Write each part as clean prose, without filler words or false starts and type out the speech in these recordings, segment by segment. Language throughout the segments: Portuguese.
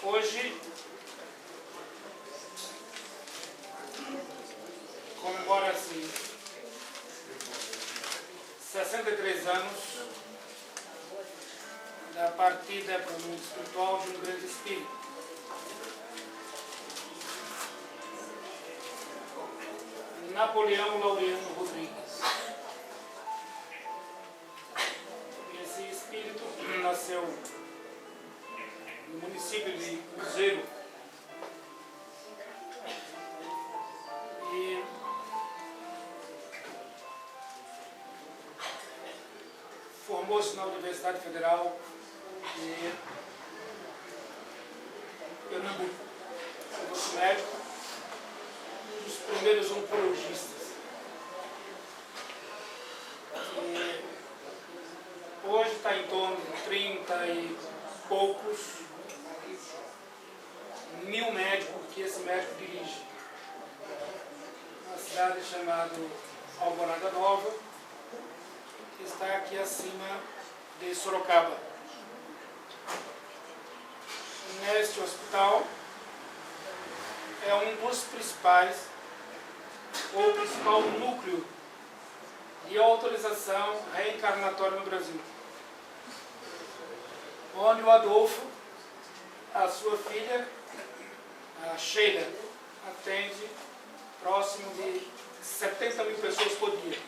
Hoje comemora-se 63 anos da partida para o mundo espiritual de um grande espírito. Napoleão Laureano Rodrigues. Esse espírito nasceu no município de Cruzeiro e formou-se na Universidade Federal de Pernambuco. Foi médico, um dos primeiros oncologistas. E hoje está em torno de 30 e poucos mil médicos que esse médico dirige. Uma cidade chamada Alvorada Nova, que está aqui acima de Sorocaba. Neste hospital é um dos principais, ou principal núcleo de autorização reencarnatória no Brasil, onde o Adolfo, a sua filha, a Sheila, atende próximo de 70 mil pessoas por dia.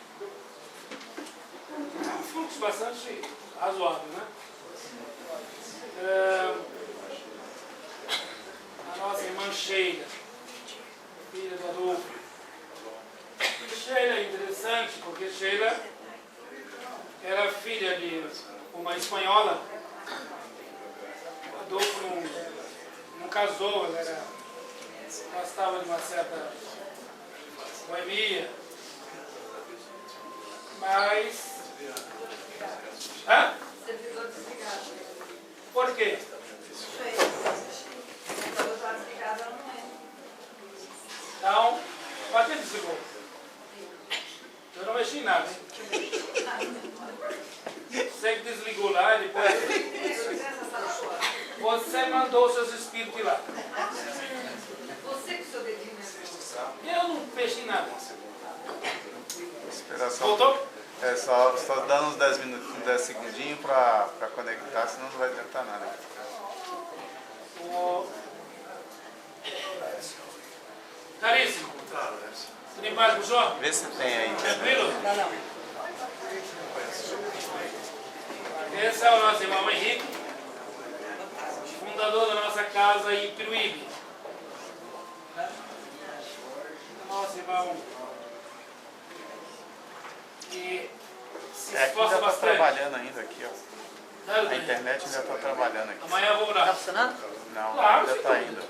É um fluxo bastante razoável, né? A nossa irmã Sheila, filha do Adolfo. E Sheila é interessante porque Sheila era filha de uma espanhola. O Adolfo não casou, ela gostava de uma certa boemia. Mas... Hã? Por quê? Então, para que desligou? Eu não mexi em nada, hein? Você que desligou lá e depois... Você mandou seus espíritos ir lá. Você que seu dedinho Eu não mexi em nada. Esperação. Voltou? É só dando uns 10 minutos, 10 segundinhos para conectar, senão não vai adiantar nada. Caríssimo. Tudo em paz, Buxó? Vê se tem aí. Tranquilo? Não. Esse é o nosso irmão Henrique, fundador da nossa casa em Piruíbe. Nosso irmão que se É, aqui esforça ainda está bastante. trabalhando ainda aqui, ó. A internet ainda está trabalhando aqui. Amanhã eu vou Tá orar. funcionando? Não, Claro, ainda sem está dúvida. indo.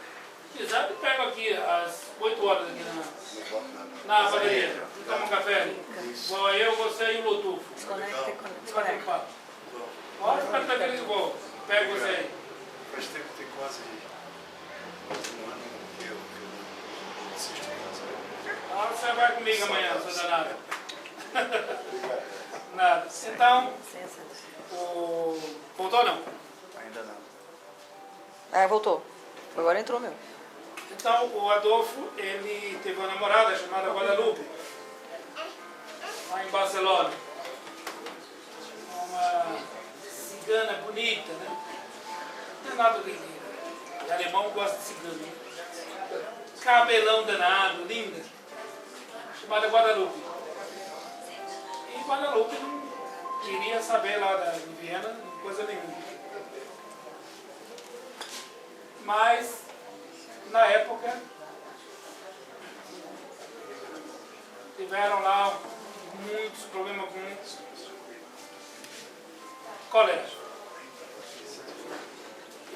Se quiser, eu pego aqui às 8 horas aqui na padaria. Toma um café ali. Vou eu, você e o Lotufo. Desconecta e Pode desconecta. ficar tranquilo que eu vou. Pego você aí. Faz tempo que tem quase um ano que eu assisto em Agora você vai comigo amanhã, seu danado. Nada. Então, Licença. voltou não? Ainda não. Ah, voltou. Agora entrou meu. Então, o Adolfo, ele teve uma namorada chamada Guadalupe, lá em Barcelona. Uma cigana bonita, né? Não tem nada de alemão gosta de cigano. Né? Cabelão danado, linda. Chamada Guadalupe. E Guadalupe não queria saber lá de Viena, coisa nenhuma. Mas, na época, tiveram lá muitos problemas com cólera.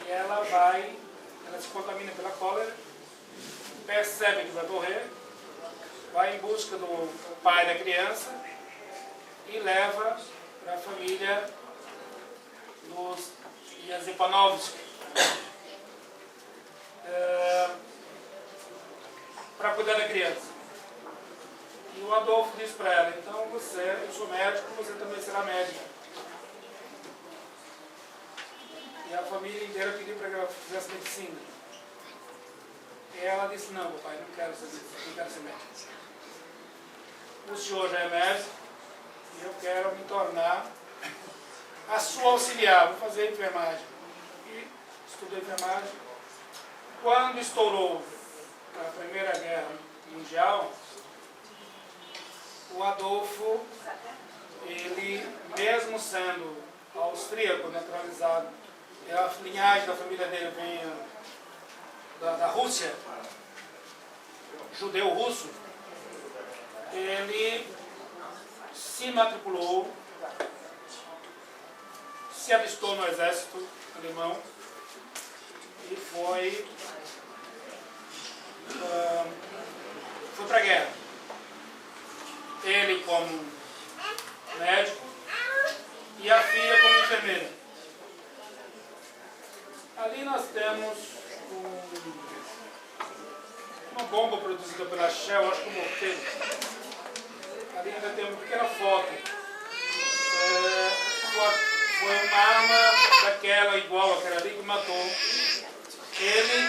E ela se contamina pela cólera, percebe que vai morrer, vai em busca do pai da criança e leva para a família dos Yazepanovski. Para cuidar da criança. E o Adolfo diz para ela, então eu sou médico, você também será médica. E E a família inteira pediu para que ela fizesse medicina. E ela disse, não, papai, não quero ser médico. O senhor já é médico e eu quero me tornar a sua auxiliar, vou fazer enfermagem. E estudei enfermagem. Quando estourou a Primeira Guerra Mundial, o Adolfo, ele, mesmo sendo austríaco, naturalizado, a linhagem da família dele vem da Rússia, judeu-russo, ele se matriculou, se alistou no exército alemão e foi para a guerra. Ele como médico e a filha como enfermeira. Ali nós temos uma bomba produzida pela Shell, acho que um morteiro. Ali ainda tem uma pequena foto. Foi uma arma daquela, igual àquela ali, que matou ele,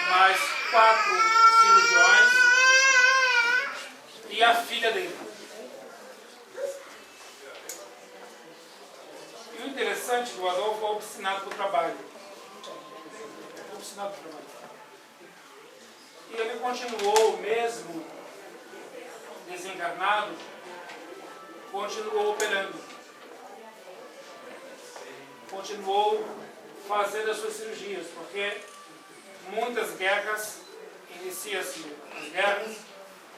mais 4 cirurgiões e a filha dele. E o interessante do Adolfo é obstinado por trabalho. Obstinado por trabalho. E ele continuou, mesmo desencarnado, continuou operando. Continuou fazendo as suas cirurgias, porque muitas guerras, inicia-se as guerras,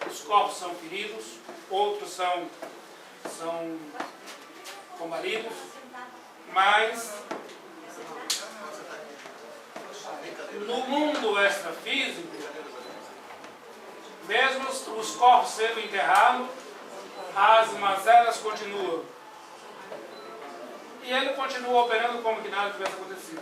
os corpos são feridos, outros são combalidos, mas no mundo extrafísico, mesmo os corpos sendo enterrados, as mazelas continuam. E ele continua operando como que nada tivesse acontecido.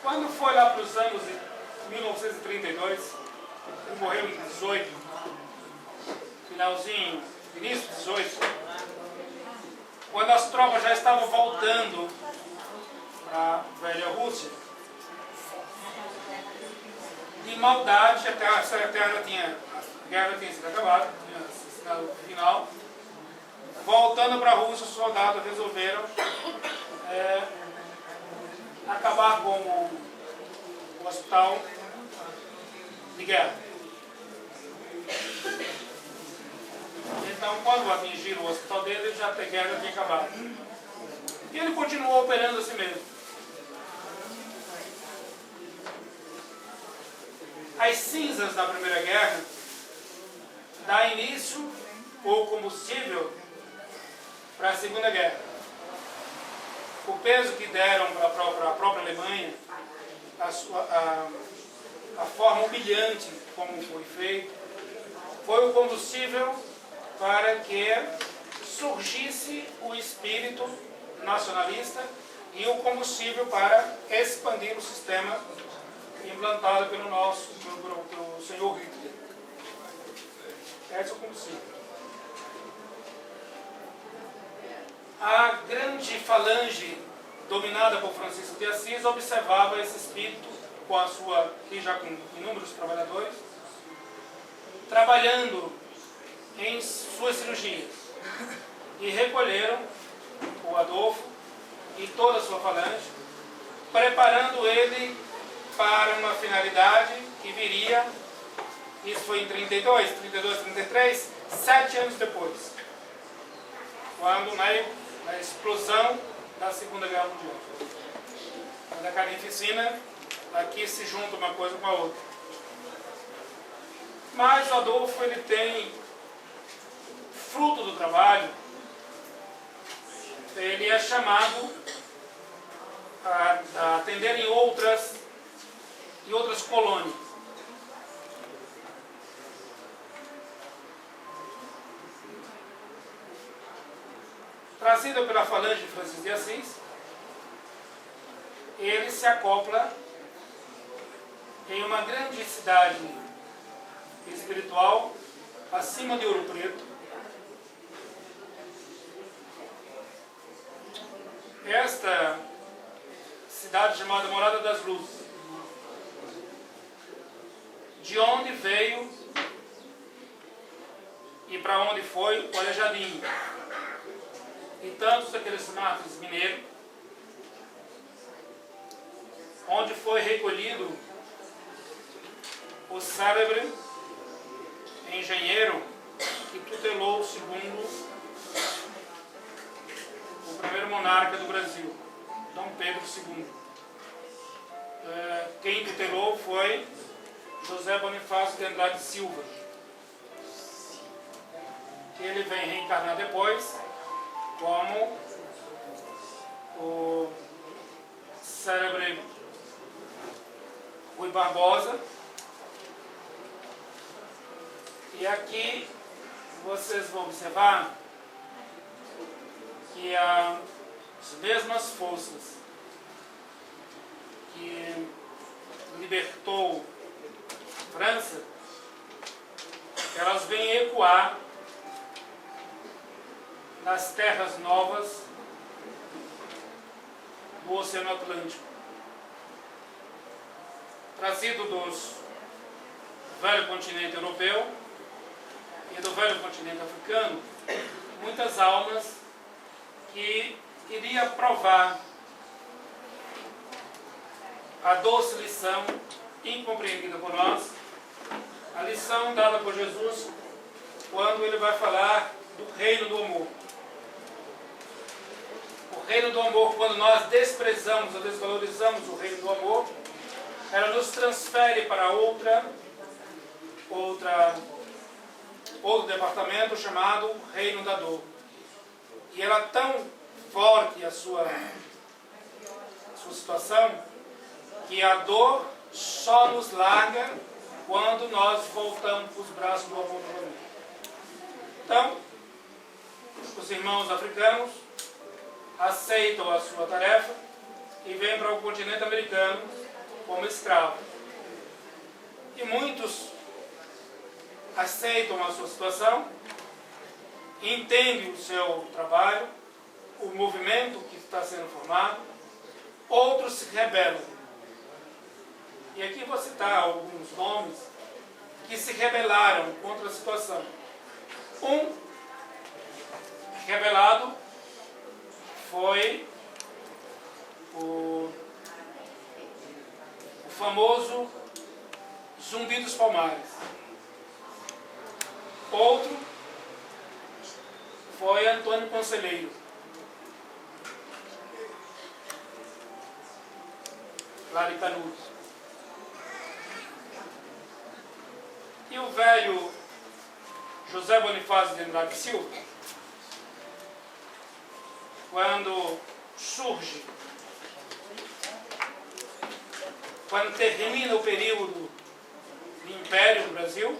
Quando foi lá para os anos de 1932, ele morreu em 18, finalzinho, início de 18, quando as tropas já estavam voltando para a velha Rússia, de maldade, a guerra tinha sido acabada, tinha assinado o final. Voltando para a Rússia, os soldados resolveram acabar com o hospital de guerra. Então, quando atingiram o hospital dele, a guerra tinha acabado. E ele continuou operando assim mesmo. As cinzas da Primeira Guerra dá início o combustível para a Segunda Guerra. O peso que deram para a própria Alemanha, a forma humilhante como foi feito, foi o combustível para que surgisse o espírito nacionalista e o combustível para expandir o sistema implantado pelo senhor Hitler. Esse é o combustível. A grande falange dominada por Francisco de Assis observava esse espírito já com inúmeros trabalhadores, trabalhando em suas cirurgias, e recolheram o Adolfo e toda a sua falange, preparando ele para uma finalidade que viria, isso foi em 32, 33, 7 anos depois, quando na explosão da Segunda Guerra Mundial. Quando a carnificina, aqui se junta uma coisa com a outra. Mas o Adolfo, ele tem, fruto do trabalho, ele é chamado a atender em outras colônias. Trazido pela falange de Francisco de Assis, ele se acopla em uma grande cidade espiritual acima de Ouro Preto, chamada Morada das Luzes. De onde veio e para onde foi o Aleijadinho. E tantos daqueles matos mineiros, onde foi recolhido o célebre engenheiro que tutelou o segundo, o primeiro monarca do Brasil, Dom Pedro II. Quem tutelou foi José Bonifácio de Andrade Silva. Ele vem reencarnar depois como o célebre Rui Barbosa. E aqui vocês vão observar que as mesmas forças que libertou França, elas vêm ecoar nas terras novas do Oceano Atlântico, trazido dos velho continente europeu e do velho continente africano, muitas almas que iriam provar a doce lição incompreendida por nós, a lição dada por Jesus quando ele vai falar do reino do amor. O reino do amor, quando nós desprezamos ou desvalorizamos o reino do amor, ela nos transfere para outro departamento chamado reino da dor. E ela é tão forte a sua situação que a dor só nos larga quando nós voltamos para os braços do amor novamente. Então, os irmãos africanos aceitam a sua tarefa e vêm para o continente americano como escravos. E muitos aceitam a sua situação, entendem o seu trabalho, o movimento que está sendo formado, outros se rebelam. E aqui vou citar alguns nomes que se rebelaram contra a situação. Um rebelado foi o famoso Zumbi dos Palmares. Outro foi Antônio Conselheiro, lá de Canudos. E o velho José Bonifácio de Andrade Silva, quando surge, quando termina o período do Império do Brasil,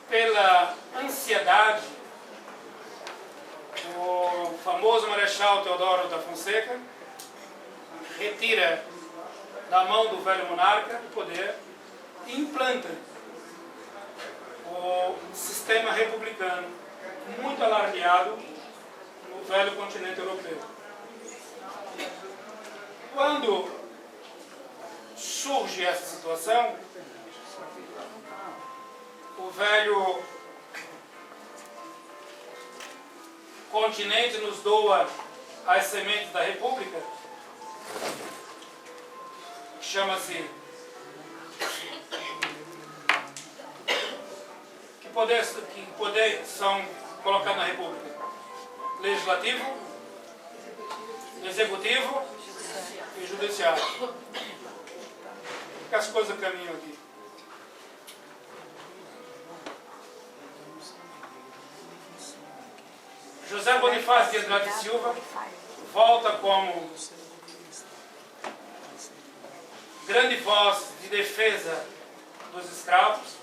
pela ansiedade, o famoso Marechal Teodoro da Fonseca retira da mão do velho monarca o poder e implanta o sistema republicano, muito alardeado no velho continente europeu. Quando surge essa situação, o velho continente nos doa as sementes da República, que chama-se... Que poderes são colocados na República? Legislativo, Executivo e Judiciário. Que as coisas caminham aqui. José Bonifácio de Andrade Silva volta como grande voz de defesa dos escravos,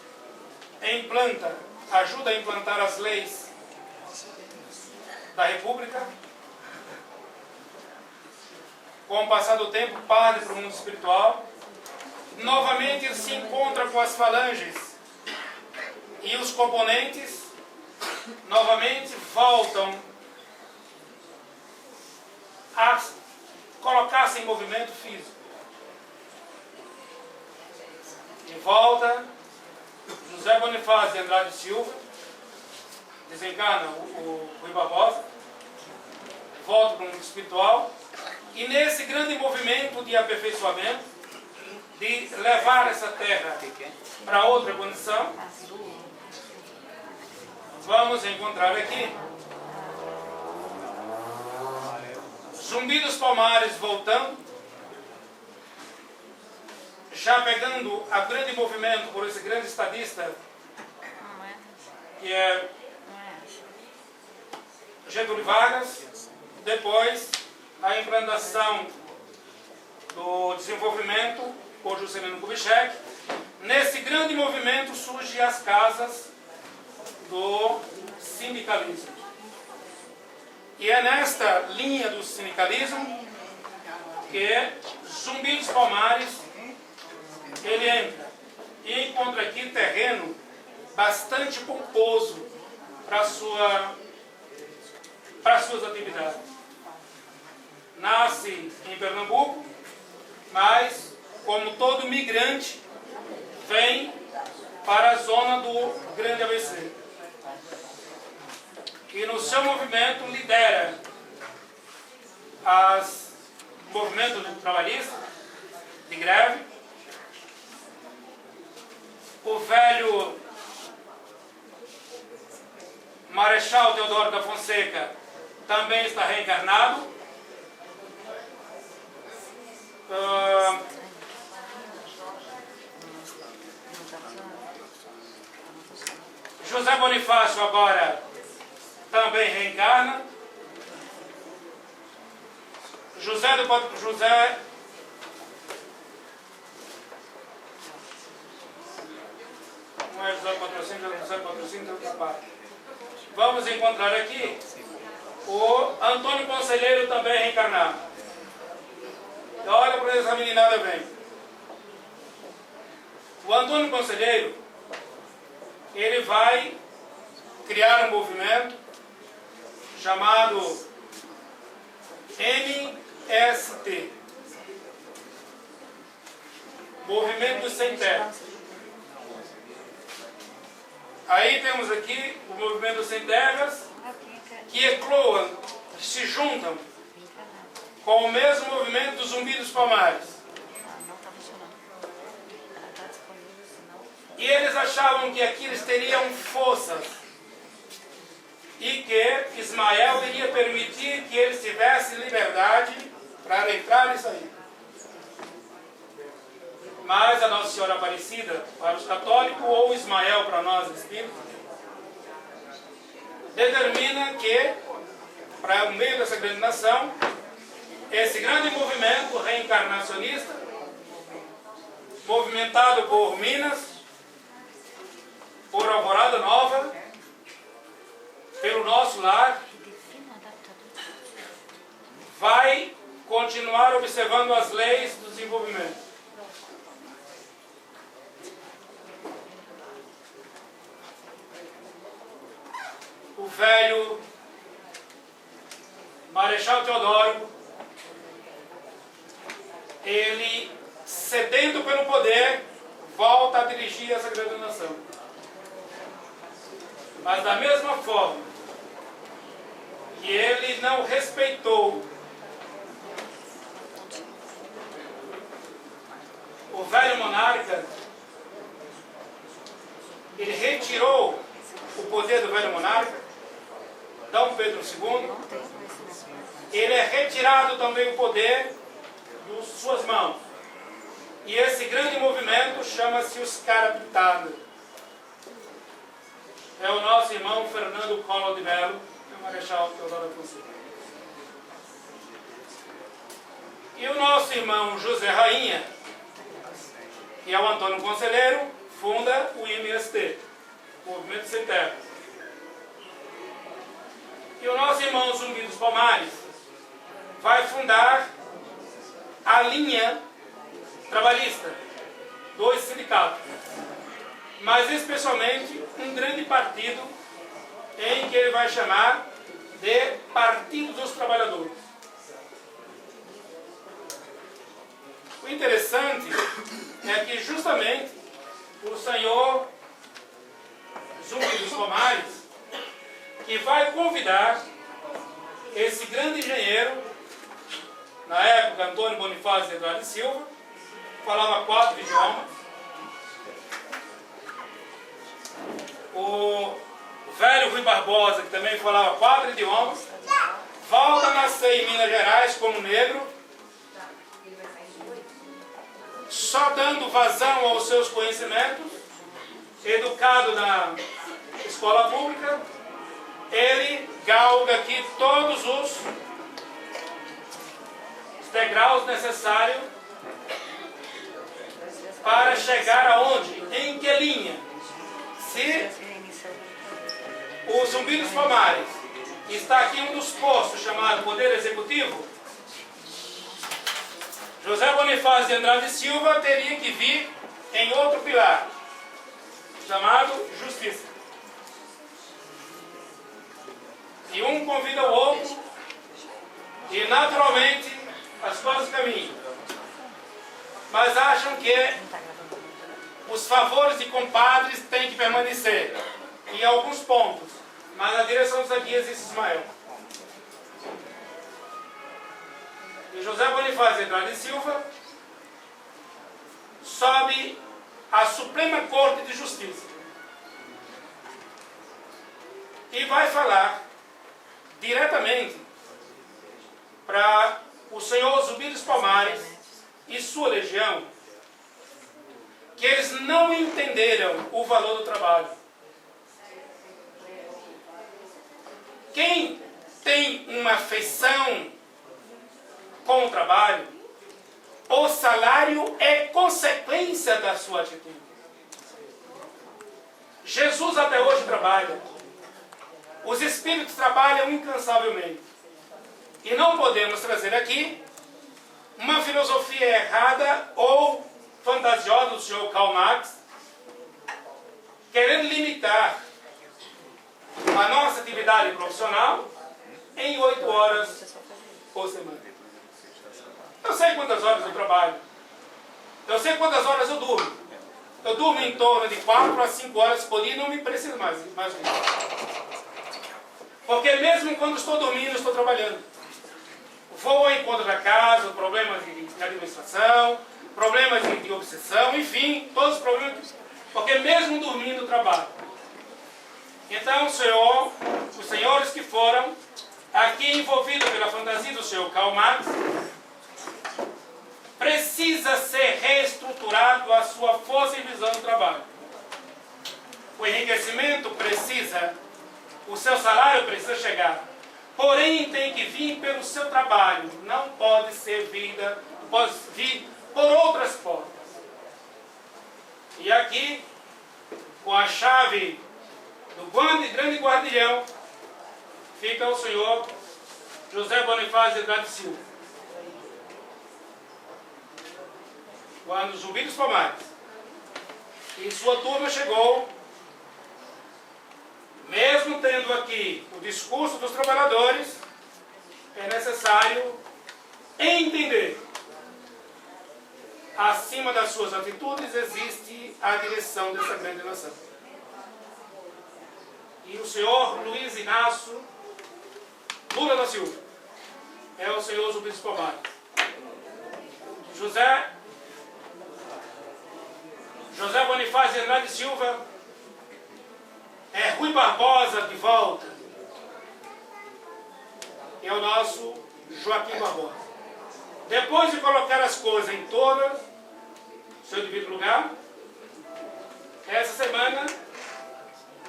ajuda a implantar as leis da República. Com o passar do tempo, parte para o mundo espiritual. Novamente ele se encontra com as falanges e os componentes novamente voltam a colocar-se em movimento físico. De volta, José Bonifácio de Andrade Silva, desencarna o Rui Barbosa, volta para o mundo espiritual, e nesse grande movimento de aperfeiçoamento, de levar essa terra para outra condição, vamos encontrar aqui Zumbi dos Palmares voltando, já pegando o grande movimento por esse grande estadista, que é Getúlio Vargas, depois a implantação do desenvolvimento por Juscelino Kubitschek. Nesse grande movimento surgem as casas do sindicalismo. E é nesta linha do sindicalismo que Zumbi dos Palmares ele entra e encontra aqui terreno bastante pomposo para suas atividades. Nasce em Pernambuco, mas como todo migrante vem para a zona do Grande ABC. E no seu movimento lidera o movimento trabalhista de greve. O velho Marechal Deodoro da Fonseca também está reencarnado. José Bonifácio agora também reencarna. José não é José Patrocínio, é José Patrocínio, é outra parte. Vamos encontrar aqui o Antônio Conselheiro também reencarnado. Olha para essa meninada vem. O Antônio Conselheiro, ele vai criar um movimento chamado MST, Movimento dos Sem Terra. Aí temos aqui o Movimento dos Sem Terras, que ecloam, que se juntam com o mesmo movimento do Zumbi dos Palmares. E eles achavam que aqui eles teriam forças e que Ismael iria permitir que eles tivessem liberdade para entrar e sair. Mas a Nossa Senhora Aparecida, para os católicos, ou Ismael para nós espíritos, determina que, para o meio dessa grande nação, esse grande movimento reencarnacionista, movimentado por Minas, por Alvorada Nova, pelo nosso lar, vai continuar observando as leis do desenvolvimento. O velho Marechal Deodoro, ele, sedento pelo poder, volta a dirigir essa grande nação. Mas da mesma forma que ele não respeitou o velho monarca, ele retirou o poder do velho monarca, Dom Pedro II, ele é retirado também o poder de suas mãos. E esse grande movimento chama-se os Carapitadas. É o nosso irmão Fernando Collor de Mello, e o Marechal Deodoro da Fonseca. E o nosso irmão José Rainha, que é o Antônio Conselheiro, funda o MST, Movimento Sem Terra. E o nosso irmão Zumbi dos Palmares vai fundar a linha trabalhista dos sindicatos, mas especialmente um grande partido em que ele vai chamar de Partido dos Trabalhadores. O interessante é que justamente o senhor Zumbi dos Pomares, que vai convidar esse grande engenheiro, na época Antônio Bonifácio de Eduardo Silva, falava 4 idiomas. O velho Rui Barbosa, que também falava 4 idiomas, volta a nascer em Minas Gerais como negro, só dando vazão aos seus conhecimentos, educado na escola pública, ele galga aqui todos os degraus necessários para chegar aonde? Em que linha? Se o Zumbi dos Pomares está aqui um dos postos chamado Poder Executivo, José Bonifácio de Andrade Silva teria que vir em outro pilar, chamado Justiça. E um convida o outro, e naturalmente as coisas caminham. Mas acham que os favores de compadres têm que permanecer em alguns pontos, mas na direção dos aqui existe Ismael. E José Bonifácio de Andrade Silva sobe à Suprema Corte de Justiça e vai falar diretamente para o senhor Zumbi dos Pomares e sua legião, que eles não entenderam o valor do trabalho. Quem tem uma afeição com o trabalho, o salário é consequência da sua atitude. Jesus até hoje trabalha. Os espíritos trabalham incansavelmente. E não podemos trazer aqui uma filosofia errada ou fantasiosa do senhor Karl Marx, querendo limitar a nossa atividade profissional em 8 horas por semana. Eu sei quantas horas eu trabalho. Eu sei quantas horas eu durmo. Eu durmo em torno de 4 a 5 horas por dia e não me preciso mais disso. Porque mesmo quando estou dormindo, estou trabalhando. Vou ao encontro da casa, problemas de administração, problemas de obsessão, enfim, todos os problemas. Porque mesmo dormindo, trabalho. Então, os senhores que foram aqui envolvidos pela fantasia do senhor Karl Marx, precisa ser reestruturado a sua força e visão do trabalho. O enriquecimento precisa, o seu salário precisa chegar. Porém, tem que vir pelo seu trabalho. Não pode ser pode vir por outras portas. E aqui, com a chave do grande guardião, fica o senhor José Bonifácio de Andrade Silva. Quando Zumbi dos Pomares e sua turma chegou, mesmo tendo aqui o discurso dos trabalhadores, é necessário entender. Acima das suas atitudes existe a direção dessa grande nação. E o senhor Luiz Inácio Lula da Silva é o senhor Zumbi dos Pomares. José Bonifácio de Andrade Silva é Rui Barbosa de volta. É o nosso Joaquim Barbosa. Depois de colocar as coisas em todas seu devido lugar, essa semana,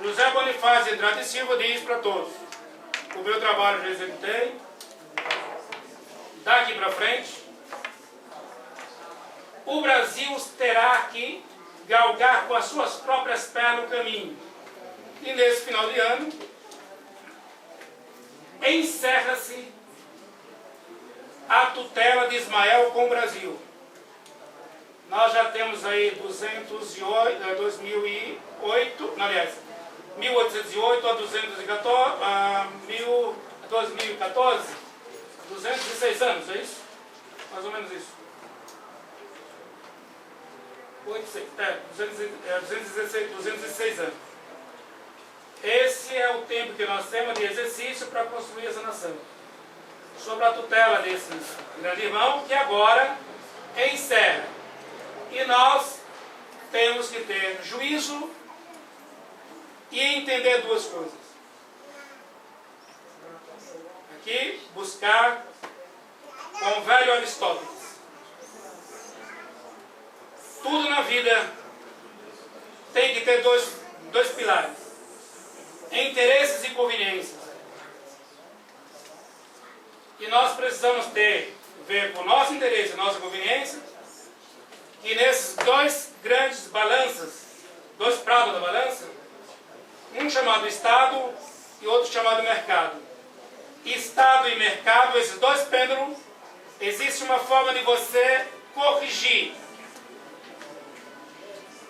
José Bonifácio de Andrade Silva diz para todos: o meu trabalho já executei, daqui para frente, o Brasil terá que galgar com as suas próprias pernas o caminho. E nesse final de ano, encerra-se a tutela de Ismael com o Brasil. Nós já temos aí 1808 a 2014, 206 anos, é isso? Mais ou menos isso. 216 anos. Esse é o tempo que nós temos de exercício para construir essa nação. Sobre a tutela desses grandes irmãos, que agora encerra. E nós temos que ter juízo e entender duas coisas. Aqui, buscar com o velho Aristóteles. Tudo na vida tem que ter dois pilares: interesses e conveniências. E nós precisamos ver com o nosso interesse e nossa conveniência, que nesses dois grandes balanças, dois pratos da balança, um chamado Estado e outro chamado mercado. Estado e mercado, esses dois pêndulos, existe uma forma de você corrigir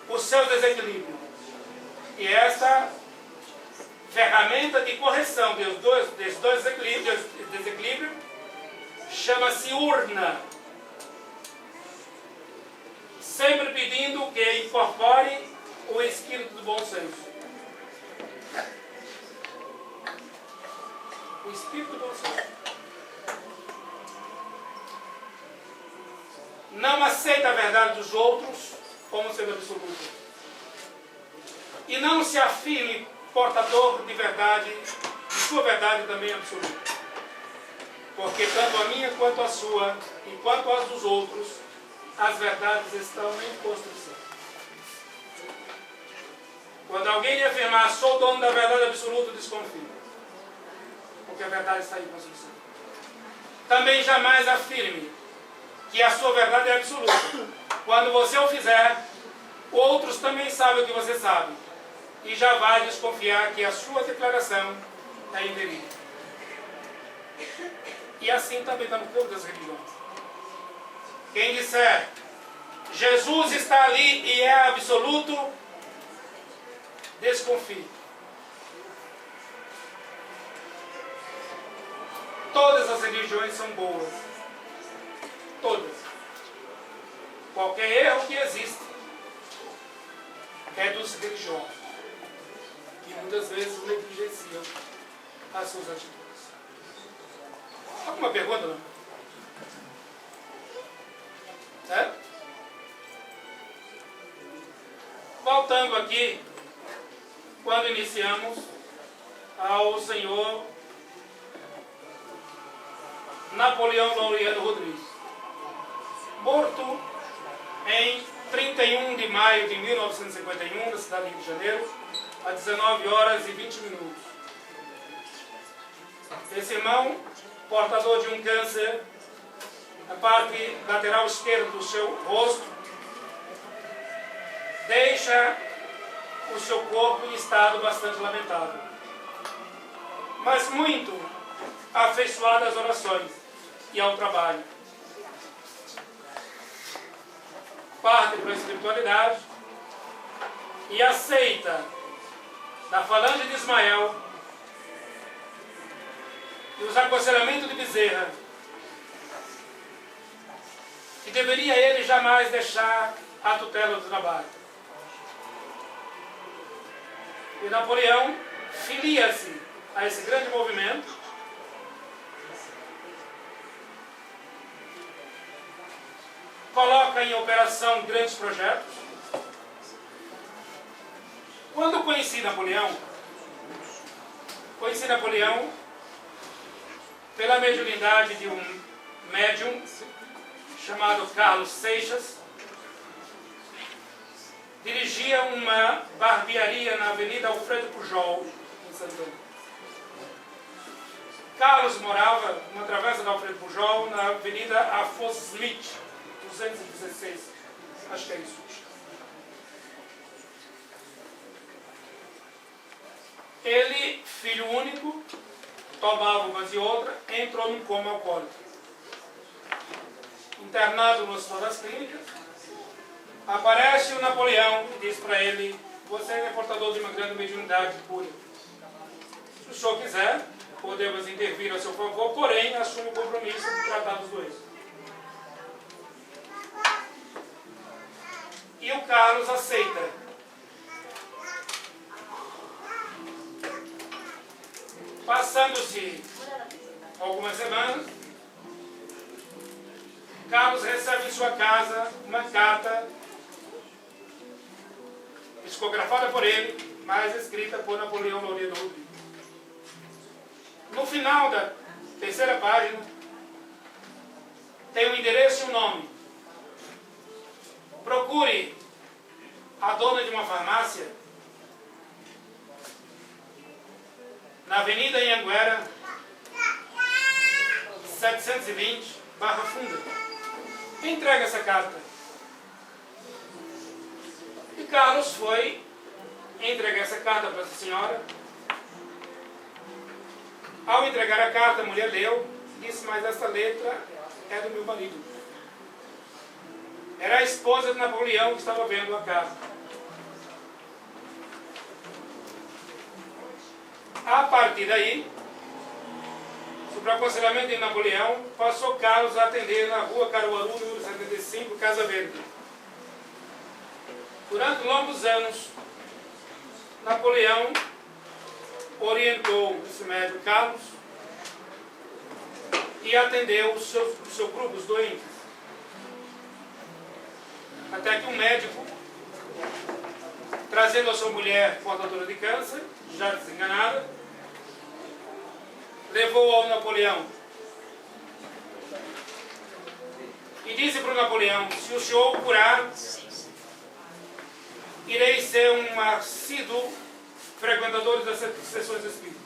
os seus desequilíbrios. E essa ferramenta de correção desses dois desequilíbrios chama-se urna. Sempre pedindo que incorpore o espírito do bom senso. O espírito do bom senso. Não aceita a verdade dos outros como sendo absoluta. E não se afirme portador de verdade, de sua verdade também absoluta. Porque tanto a minha quanto a sua, e quanto as dos outros, as verdades estão em construção. Quando alguém lhe afirmar, sou dono da verdade absoluta, desconfie. Porque a verdade está em construção. Também jamais afirme que a sua verdade é absoluta. Quando você o fizer, outros também sabem o que você sabe. E já vai desconfiar que a sua declaração é indevível. E assim também está no campo das religiões. Quem disser, Jesus está ali e é absoluto, desconfie. Todas as religiões são boas. Todas. Qualquer erro que existe é dos religiosos, que muitas vezes negligenciam as suas atitudes. Alguma pergunta, não? Certo? Voltando aqui, quando iniciamos, ao senhor Napoleão Laureano Rodrigues, morto em 31 de maio de 1951, na cidade do Rio de Janeiro, às 19 horas e 20 minutos. Esse irmão, portador de um câncer na parte lateral esquerda do seu rosto, deixa o seu corpo em estado bastante lamentável, mas muito afeiçoado às orações e ao trabalho. Parte para a espiritualidade e aceita da falange de Ismael e os aconselhamentos de Bezerra, que deveria ele jamais deixar a tutela do trabalho. E Napoleão filia-se a esse grande movimento, coloca em operação grandes projetos. Quando conheci Napoleão pela mediunidade de um médium chamado Carlos Seixas. Dirigia uma barbearia na Avenida Alfredo Pujol, em Santana. Carlos morava numa travessa da Alfredo Pujol, na Avenida Afonso Smith, 216, acho que é isso. Ele, filho único, tomava uma e outra, entrou num coma alcoólico. Internado no Hospital das Clínicas, aparece o Napoleão e diz para ele: você é portador de uma grande mediunidade pura. Se o senhor quiser, podemos intervir a seu favor, porém, assume o compromisso de tratar dos dois. E o Carlos aceita. Passando-se algumas semanas, Carlos recebe em sua casa uma carta psicografada por ele, mas escrita por Napoleão Lauriano Rodrigues. No final da terceira página, tem um endereço e um nome. Procure a dona de uma farmácia na Avenida Anhanguera, 720, Barra Funda. Entrega essa carta. E Carlos foi entregar essa carta para essa senhora. Ao entregar a carta, a mulher leu, disse: mas essa letra é do meu marido. Era a esposa de Napoleão que estava vendo a carta. A partir daí, sobre o aconselhamento de Napoleão, passou Carlos a atender na rua Caruaru, número 75, Casa Verde. Durante longos anos, Napoleão orientou esse médico Carlos e atendeu o seu grupo, os doentes. Até que um médico, trazendo a sua mulher portadora de câncer, já desenganada, levou ao Napoleão e disse para o Napoleão: se o senhor o curar, irei ser um assíduo frequentador das sessões espíritas.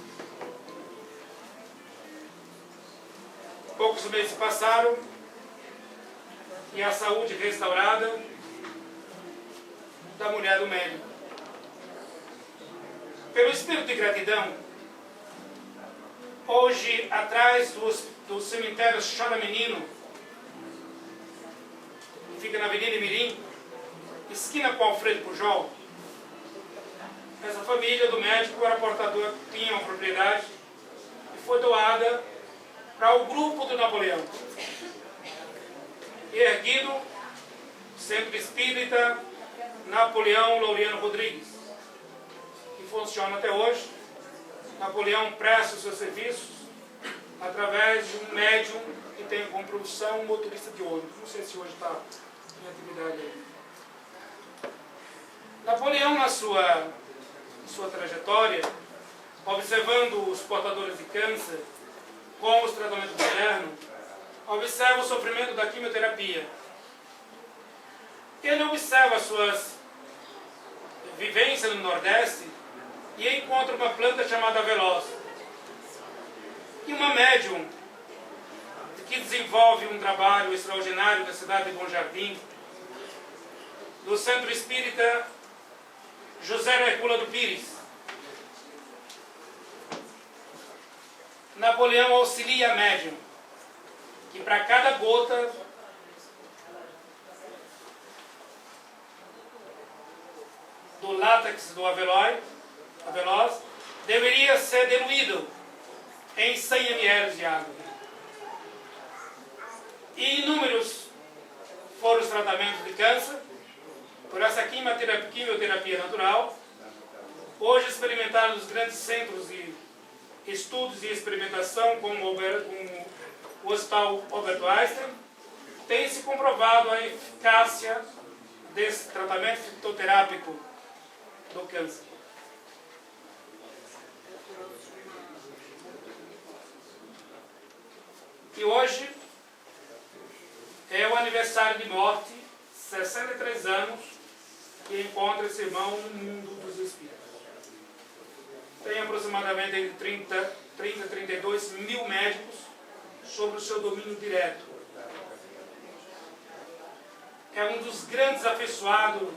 Poucos meses passaram e a saúde restaurada da mulher do médico. Pelo espírito de gratidão, hoje, atrás do cemitério Chora Menino, que fica na Avenida Mirim, esquina com Alfredo Pujol, essa família do médico era portador, tinha uma propriedade e foi doada para o grupo do Napoleão. Erguido, Centro Espírita Napoleão Lauriano Rodrigues, que funciona até hoje. Napoleão presta os seus serviços através de um médium que tem como profissão um motorista de ônibus. Não sei se hoje está em atividade aí. Napoleão, na sua trajetória, observando os portadores de câncer com os tratamentos modernos, observa o sofrimento da quimioterapia. Ele observa as suas vivências no Nordeste e encontra uma planta chamada veloz. E uma médium que desenvolve um trabalho extraordinário na cidade de Bom Jardim, do Centro Espírita José Hercula do Pires. Napoleão auxilia a médium, que para cada gota do látex do aveloz deveria ser diluído em 100 ml de água. E inúmeros foram os tratamentos de câncer por essa quimioterapia natural, hoje experimentada nos grandes centros de estudos e experimentação, como o Hospital Albert Einstein, tem se comprovado a eficácia desse tratamento fitoterápico do câncer. E hoje é o aniversário de morte, 63 anos, que encontra esse irmão no mundo dos espíritos. Tem aproximadamente entre 30 e 32 mil médicos sobre o seu domínio direto. É um dos grandes afeiçoados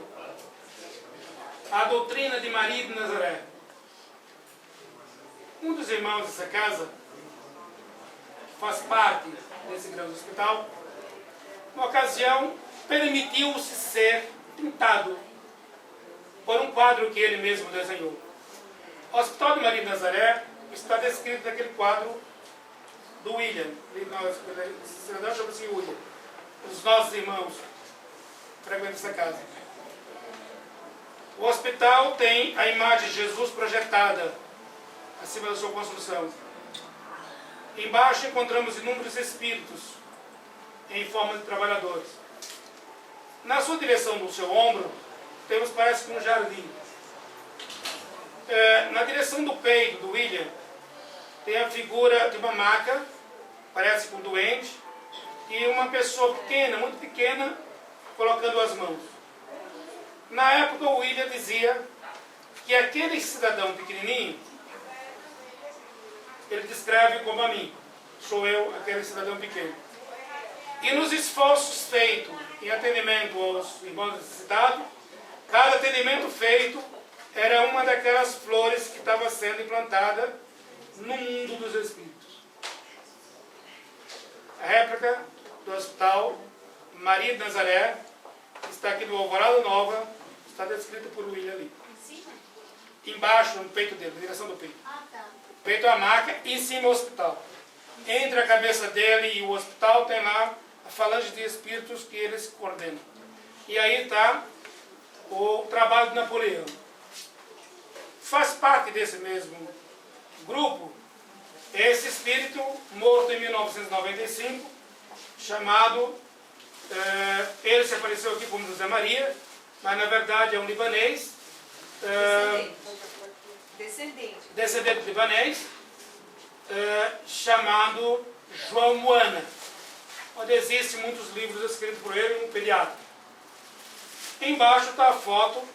à doutrina de Maria de Nazaré. Um dos irmãos dessa casa, que faz parte desse grande hospital, numa ocasião, permitiu-se ser pintado por um quadro que ele mesmo desenhou. O Hospital de Maria de Nazaré está descrito naquele quadro do William, cidadão chama-se William, os nossos irmãos frequentam essa casa. O hospital tem a imagem de Jesus projetada acima da sua construção. Embaixo encontramos inúmeros espíritos em forma de trabalhadores. Na sua direção, no seu ombro, temos, parece que um jardim. Na direção do peito do William, tem a figura de uma maca, parece com um doente, e uma pessoa pequena, muito pequena, colocando as mãos. Na época, o William dizia que aquele cidadão pequenininho, ele descreve como a mim. Sou eu, aquele cidadão pequeno. E nos esforços feitos em atendimento aos irmãos necessitados, cada atendimento feito era uma daquelas flores que estava sendo implantada no mundo dos espíritos. A réplica do Hospital Maria de Nazaré, que está aqui no Alvorada Nova, está descrita por William ali. Embaixo, no peito dele, na direção do peito. O peito é a maca, e em cima o hospital. Entre a cabeça dele e o hospital tem lá a falange de espíritos que eles coordenam. E aí está o trabalho de Napoleão. Faz parte desse mesmo grupo esse espírito morto em 1995, chamado, ele se apareceu aqui como José Maria, mas na verdade é um libanês, descendente libanês, chamado João Moana, onde existem muitos livros escritos por ele, um pediatra. Embaixo está a foto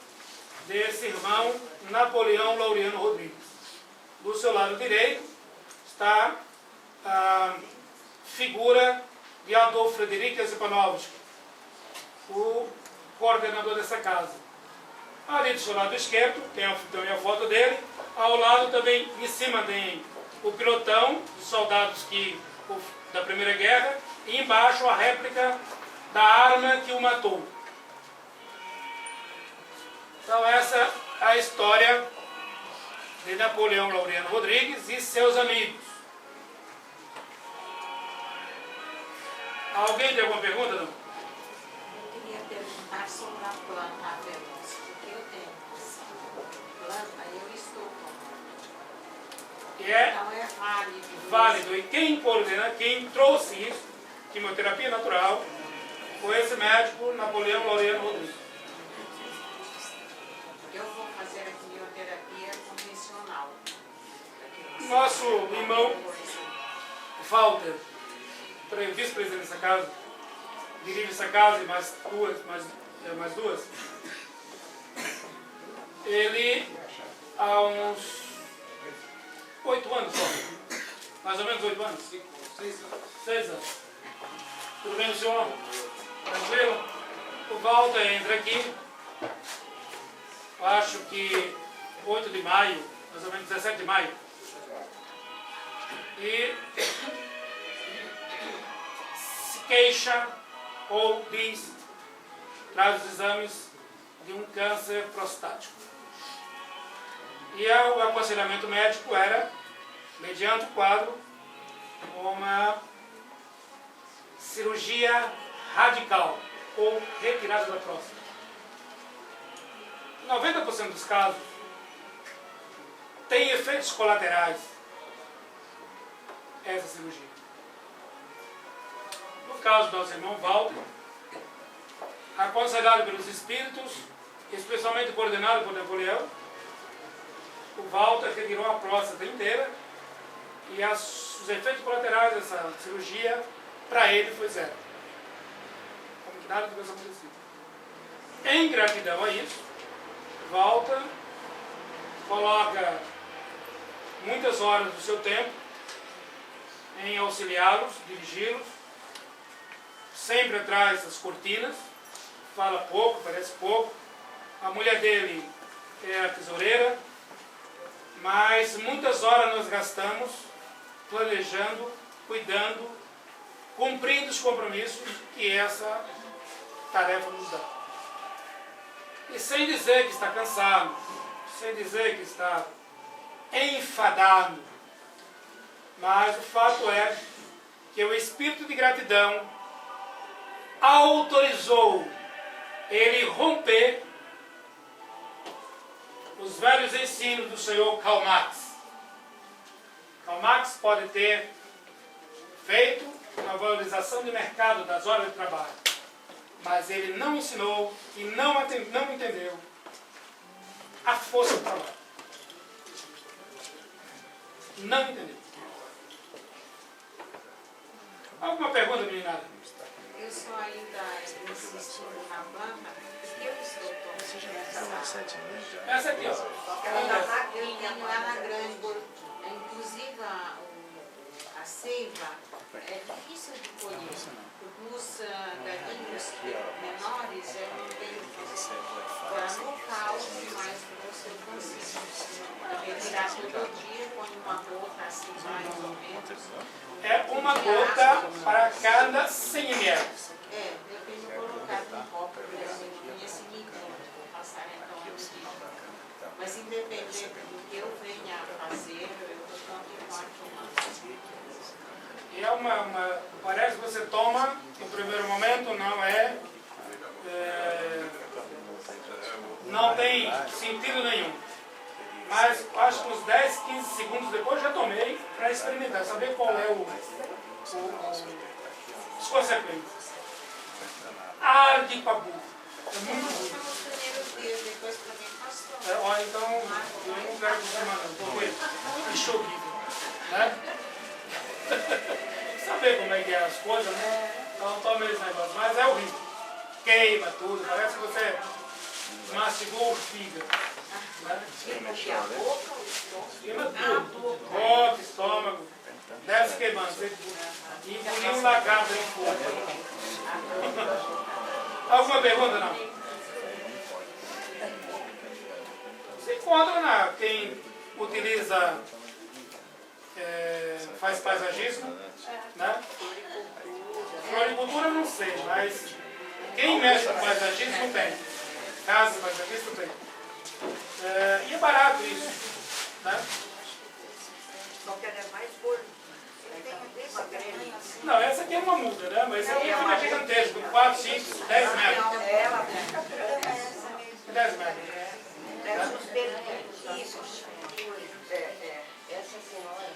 desse irmão Napoleão Laureano Rodrigues. Do seu lado direito está a figura de Adolfo Frederico Zipanovski, o coordenador dessa casa. Ali do seu lado esquerdo tem a foto dele. Ao lado também, em cima, tem o pilotão dos soldados da Primeira Guerra, e embaixo a réplica da arma que o matou. Então essa é a história de Napoleão Laureano Rodrigues e seus amigos. Alguém tem alguma pergunta, não? Eu queria perguntar sobre a planta veloz, porque eu tenho essa planta e eu estou com. E é Então é válido. válido. E quem coordena, quem trouxe isso, quimioterapia natural, foi esse médico Napoleão Laureano Rodrigues. Eu vou fazer a quimioterapia convencional. Nosso irmão Walter, vice-presidente dessa casa, dirige essa casa e mais duas. Ele, há uns 8 anos só, mais ou menos 8 anos? 6 anos. Tudo bem, senhor? Tranquilo? O Walter entra aqui, eu acho que 8 de maio, mais ou menos 17 de maio. E se queixa ou diz, traz os exames de um câncer prostático. E o aconselhamento médico era, mediante o quadro, uma cirurgia radical ou retirada da próstata. 90% dos casos tem efeitos colaterais essa cirurgia. No caso do nosso irmão Walter, aconselhado pelos espíritos, especialmente coordenado por Napoleão, o Walter retirou a próstata inteira e os efeitos colaterais dessa cirurgia, para ele, foi zero. Como que nada tivesse acontecido. Em gratidão a isso, Walter coloca muitas horas do seu tempo em auxiliá-los, dirigi-los, sempre atrás das cortinas, fala pouco, parece pouco. A mulher dele é a tesoureira, mas muitas horas nós gastamos planejando, cuidando, cumprindo os compromissos que essa tarefa nos dá. E sem dizer que está cansado, sem dizer que está enfadado, mas o fato é que o espírito de gratidão autorizou ele romper os velhos ensinos do senhor Karl Marx. Karl Marx pode ter feito a valorização de mercado das horas de trabalho, mas ele não ensinou e não entendeu a força do trabalho. Não entendeu. Alguma pergunta, meninada? Eu sou ainda insistindo na planta, porque eu estou tomando Essa aqui, ó. eu tenho ela grande, inclusive a seiva é difícil de colher. Os galinhos menores eu não tenho no caos, mas você consigo retirar todo dia, põe uma gota assim mais ou menos. É uma gota para cada 100 ml. É, eu tenho colocado um copo grande nesse micro, vou passar então aqui. Mas independente do que eu venha a fazer, eu vou continuar tomando. E é parece que você toma, no primeiro momento, não tem sentido nenhum. Mas acho que uns 10, 15 segundos depois já tomei para experimentar, saber qual é os consequências. Arde para burro. É muito São burro. os primeiros dias, depois para mim passou. Olha, então eu não quero confirmar não, porque é horrível, né? Saber como é que é as coisas, né? Então tome esse negócio, mas é horrível. Queima tudo, parece que você mastigou o fígado. Né? Queima a boca, o estômago. Queima tudo. Boca, estômago. Deve se queimando. Você engoliu um lagarto aí fora. Alguma pergunta, não? Você encontra quem utiliza, faz paisagismo, né? Floricultura eu não sei, mas quem mexe com paisagismo tem. Casa paisagista tem. E é barato isso, né? Só que ela é mais gorda. Uma grande. Não, essa aqui é uma muda, né? Mas esse aqui fica gigantesco, 4, 5, 10 metros. Ela fica grande. 10 metros. Parece uns pelinhos. Isso. Essa senhora,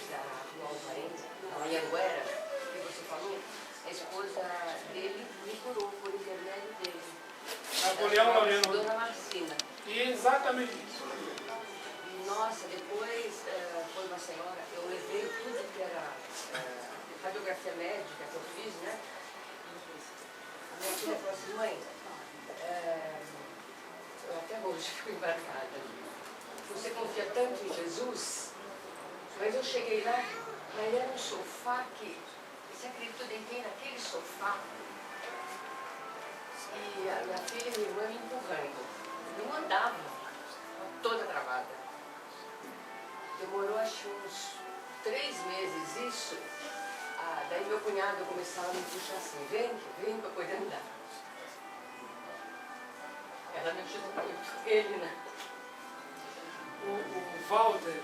da Nova Parente, da Anhanguera, que você falou, a esposa dele me curou por intermédio dele. Napoleão Laureano. Dona Marcina. Exatamente isso. E, nossa, depois foi uma senhora, eu levei tudo que era radiografia médica que eu fiz, né? A minha filha falou assim, mãe, eu até hoje fico embarcada. Você confia tanto em Jesus? Mas eu cheguei lá, mas era um sofá que, você acredita, eu deitei naquele sofá e a minha filha e minha irmã me empurrando. Não andava, toda travada. Demorou acho uns 3 meses isso. Daí meu cunhado começava a me puxar assim, vem para poder andar. Ela me ajudou muito, ele, né? O Walter,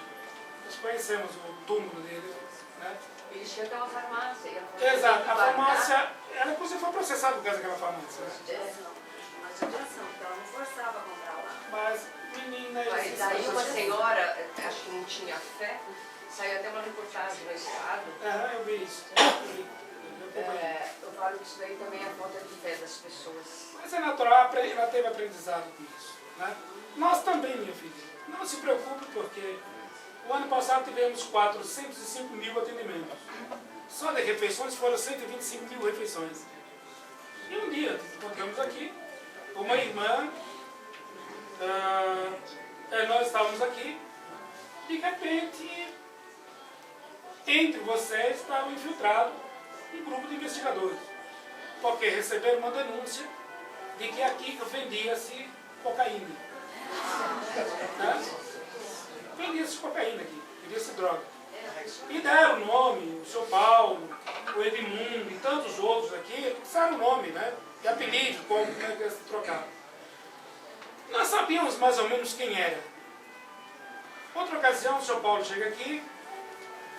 nós conhecemos o túmulo dele, né? Ele tinha até uma farmácia. E a Exato, a farmácia, ela inclusive foi processada por causa daquela farmácia, né? Uma judiação, então ela não forçava a comprar lá. Mas, menina, Mas daí uma senhora, acho que não tinha fé, saiu até uma reportagem no Estado. Eu vi isso. Eu falo que isso daí também é a falta de fé das pessoas. Mas é natural, ela teve aprendizado com isso, né? Nós também, minha filha. Não se preocupe, porque o ano passado tivemos 405 mil atendimentos. Só de refeições foram 125 mil refeições. E um dia, encontramos aqui uma irmã, nós estávamos aqui, de repente, entre vocês estava infiltrado um grupo de investigadores, porque receberam uma denúncia de que aqui vendia-se cocaína. Né? Vendia-se cocaína aqui, vendia-se droga. E deram o nome, o seu Paulo, o Edmundo e tantos outros aqui, fixaram o nome, né? E apelido, como é que eles trocaram. Nós sabíamos mais ou menos quem era. Outra ocasião, o seu Paulo chega aqui,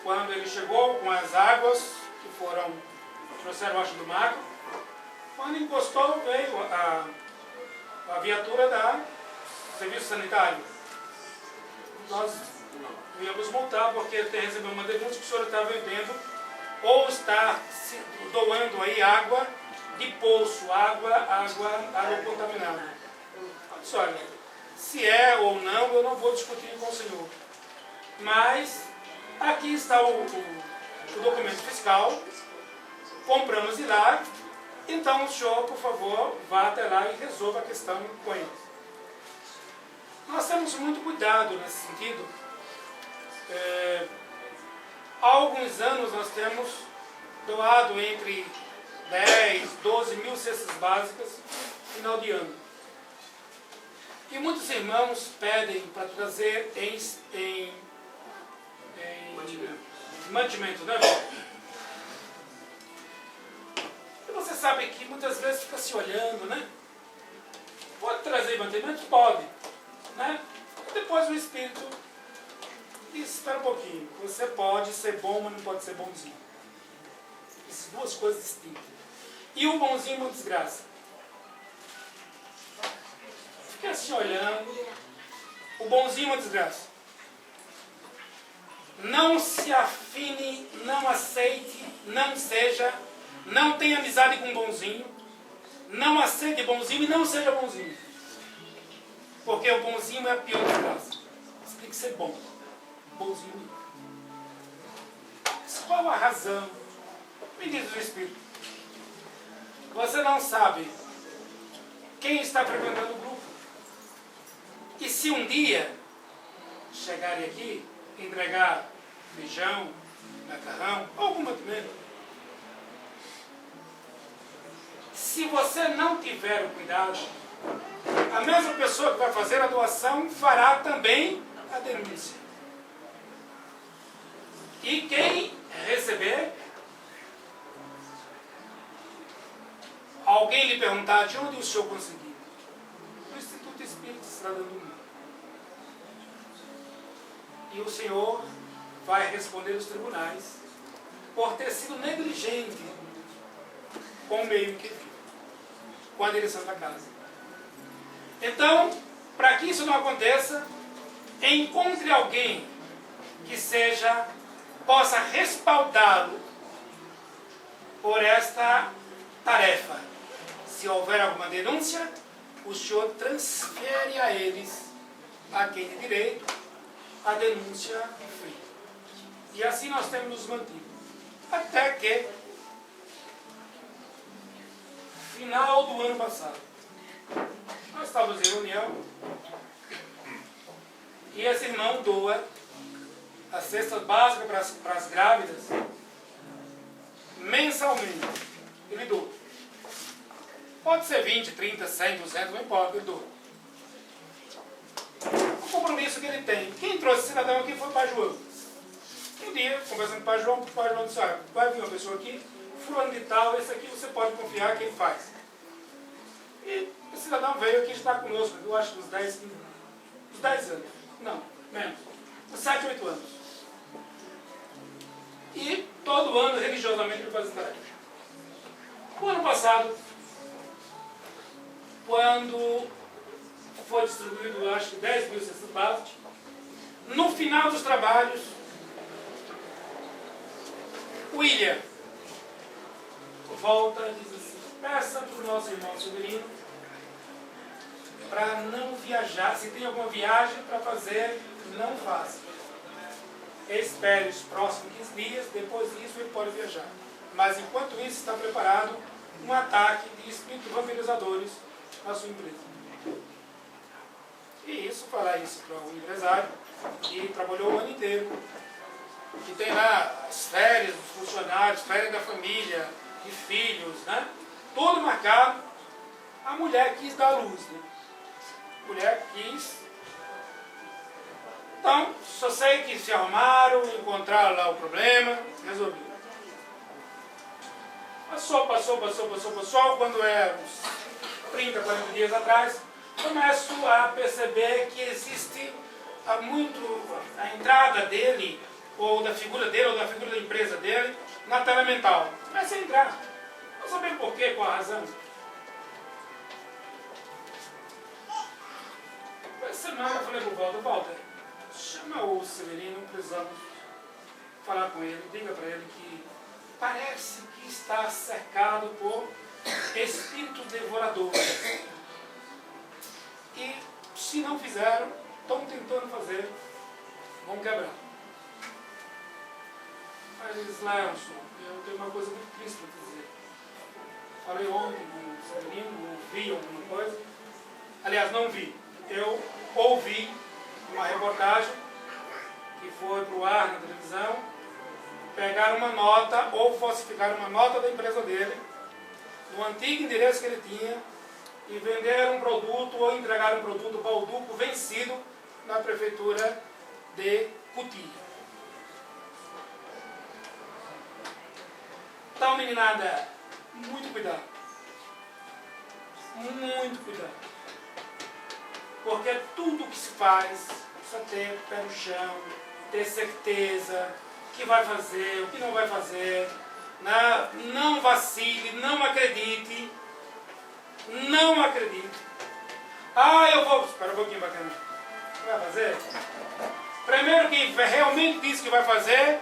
quando ele chegou com as águas que trouxeram abaixo do mar, quando encostou, veio a viatura da serviço sanitário. Nós íamos multar porque recebeu uma denúncia que o senhor está vendendo ou está doando aí água de poço, água contaminada. Eu disse, olha, se é ou não, eu não vou discutir com o senhor. Mas aqui está o documento fiscal, compramos de lá, então o senhor, por favor, vá até lá e resolva a questão com eles. Nós temos muito cuidado nesse sentido. Há alguns anos nós temos doado entre 10, 12 mil cestas básicas no final de ano. E muitos irmãos pedem para trazer em mantimento, né? E você sabe que muitas vezes fica se olhando, né? Pode trazer mantimento? Pode. Né? Depois o Espírito diz, espera um pouquinho, você pode ser bom, mas não pode ser bonzinho. Essas duas coisas distintas. E o bonzinho é uma desgraça. Fica assim olhando, o bonzinho é uma desgraça. Não se afine, não aceite, não seja, não tenha amizade com o bonzinho, não aceite bonzinho e não seja bonzinho. Porque o bonzinho é a pior desgraça. Você tem que ser bom. Bonzinho. Mas qual a razão? Me diz o Espírito. Você não sabe quem está frequentando o grupo. E se um dia chegarem aqui, entregar feijão, macarrão, algum mantimento, se você não tiver o cuidado, a mesma pessoa que vai fazer a doação fará também a denúncia. E quem receber, alguém lhe perguntar de onde o senhor conseguiu, o Instituto Espírita está dando um. E o senhor vai responder aos tribunais por ter sido negligente com o meio em que vive, com a direção da casa. Então, para que isso não aconteça, encontre alguém que possa respaldá-lo por esta tarefa. Se houver alguma denúncia, o senhor transfere a eles, a quem de direito, a denúncia feita. E assim nós temos nos mantido. Até que, final do ano passado, nós estávamos em reunião e esse irmão doa a cesta básica para as grávidas mensalmente. Ele doa. Pode ser 20, 30, 100, 200, não importa, ele doa. O compromisso que ele tem. Quem trouxe esse cidadão aqui foi o pai João. Um dia, conversando com o pai João disse, olha, vai vir uma pessoa aqui, fulano de tal, esse aqui você pode confiar que ele faz. E o cidadão veio aqui estar conosco, eu acho que uns 10 anos. Não, menos. Uns 7, 8 anos. E todo ano, religiosamente, ele faz essa tarefa. O ano passado, quando foi distribuído, eu acho que 10 mil cestas básicas, no final dos trabalhos, William volta e diz assim, peça para o nosso irmão Severino para não viajar, se tem alguma viagem para fazer, não faça. Espere os próximos 15 dias, depois disso ele pode viajar. Mas enquanto isso está preparado um ataque de espíritos vampirizadores na sua empresa. E isso, falar isso para o empresário que trabalhou o ano inteiro, que tem lá as férias dos funcionários, férias da família, de filhos, né? Tudo marcado. A mulher quis dar luz, né? A mulher quis. Então, só sei que se arrumaram, encontraram lá o problema, resolveram. Passou. Quando é uns 30, 40 dias atrás, começo a perceber que existe a entrada dele, ou da figura dele, ou da figura da empresa dele, na tela mental. Começa a entrar. Não sabemos por quê, qual a razão. semana eu falei para o Walter, chama o Severino, precisamos falar com ele, diga para ele que parece que está cercado por espíritos devoradores. E se não fizeram, estão tentando fazer, vão quebrar. Aí eles Leonson, eu tenho uma coisa muito triste para dizer. Falei ontem com o Severino, ouvi alguma coisa. Aliás, não vi. Eu ouvi uma reportagem que foi para o ar na televisão, pegaram uma nota ou falsificaram uma nota da empresa dele, no antigo endereço que ele tinha, e venderam um produto ou entregaram um produto balduco vencido na prefeitura de Cotia. Então, meninada, muito cuidado. Muito cuidado. Porque tudo que se faz, precisa ter pé no chão, ter certeza que vai fazer, o que não vai fazer. Não vacile, não acredite. Não acredite. Eu vou... Espera um pouquinho, bacana. Vai fazer? Primeiro, quem realmente diz que vai fazer,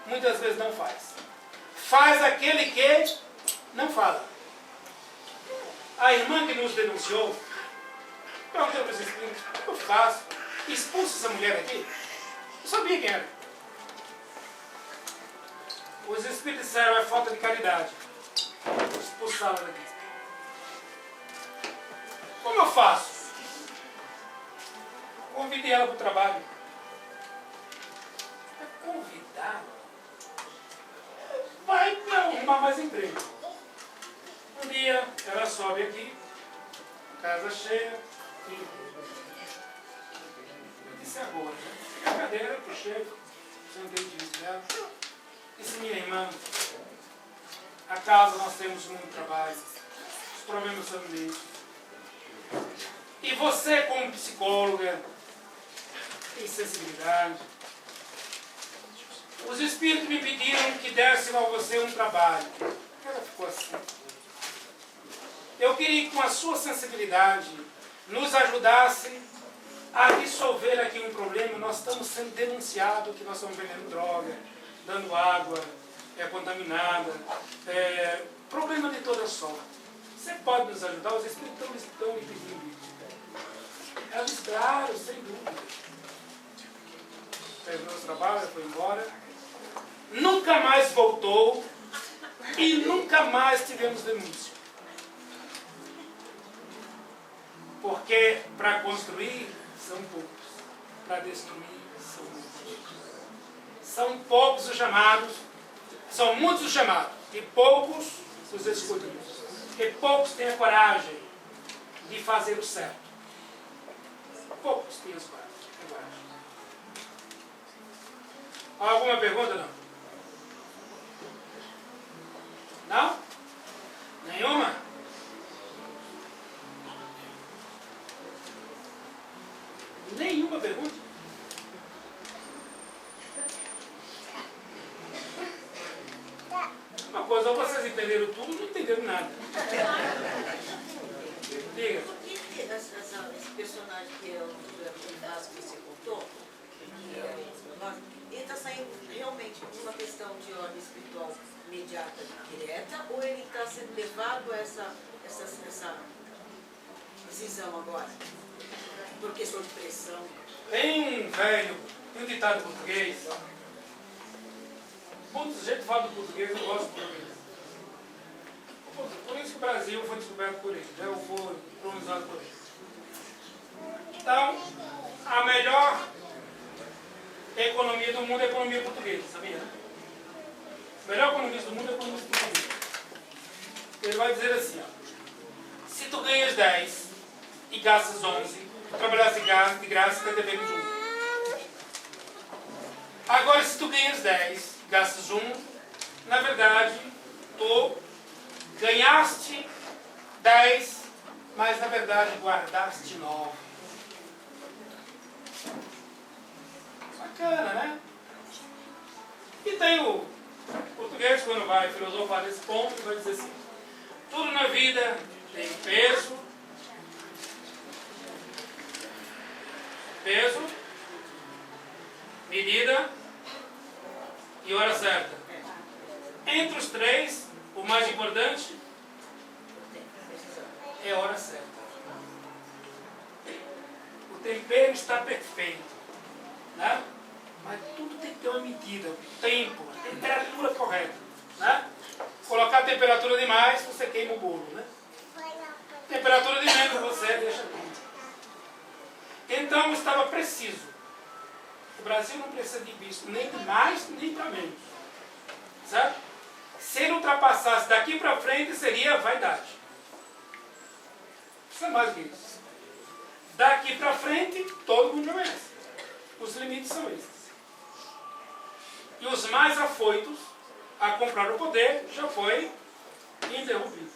muitas vezes não faz. Faz aquele que não fala. A irmã que nos denunciou, perguntei para os espíritos, o que eu faço? Expulso essa mulher aqui? Eu sabia quem era. Os espíritos disseram, é falta de caridade. Expulsá-la daqui. Como eu faço? Convidei ela para o trabalho. Convidar? Vai arrumar mais emprego. Um dia ela sobe aqui, casa cheia, e eu disse agora, né? Fica a cadeira, puxei, sentei diante dela. Disse, minha irmã, a casa nós temos muito trabalho, os problemas são meus. E você, como psicóloga, tem sensibilidade. Os espíritos me pediram que desse a você um trabalho. Ela ficou assim. Eu queria que com a sua sensibilidade nos ajudasse a dissolver aqui um problema. Nós estamos sendo denunciados que nós estamos vendendo droga, dando água contaminada, problema de toda sorte. Você pode nos ajudar? Os espíritos estão lhe pedindo isso. Ela disse, claro, sem dúvida. Fez o nosso trabalho, foi embora. Nunca mais voltou e nunca mais tivemos denúncia. Porque para construir são poucos, para destruir são muitos. São poucos os chamados, são muitos os chamados e poucos os escolhidos. Porque poucos têm a coragem de fazer o certo. Poucos têm a coragem. Alguma pergunta, não? Não? Nenhuma? Nenhuma pergunta? Uma coisa, ou vocês entenderam tudo, não entenderam nada. Diga. Por que esse personagem que é o caso que você contou, ele está saindo realmente de uma questão de ordem espiritual imediata, direta, ou ele está sendo levado a essa decisão agora? Por questão de pressão? Tem um ditado português. Muita gente fala do português, eu gosto do português. Por isso que o Brasil foi descoberto por ele, né? Foi colonizado por ele. Então, a melhor economia do mundo é a economia portuguesa, sabia? A melhor economia do mundo é a economia portuguesa. Ele vai dizer assim, ó, se tu ganhas 10 e gastas 11, tu trabalhas de graça e está devendo 1. Agora, se tu ganhas 10 e gastas 1, na verdade, tu ganhaste 10, mas na verdade guardaste 9. Bacana, né? E tem o português, quando vai filosofar nesse ponto, vai dizer assim, tudo na vida tem peso peso, medida e hora certa. Entre os três, o mais importante é a hora certa. O tempero está perfeito, né? Mas tudo tem que ter uma medida, o tempo, a temperatura correta, né? Colocar a temperatura demais, você queima o bolo, né? Temperatura de menos, você deixa tudo. Então estava preciso. O Brasil não precisa de bicho, nem de mais, nem para menos. Certo? Se ele ultrapassasse daqui para frente, seria vaidade. Isso é mais do que isso. Daqui para frente, todo mundo já conhece. Os limites são esses. E os mais afoitos a comprar o poder já foi interrompido.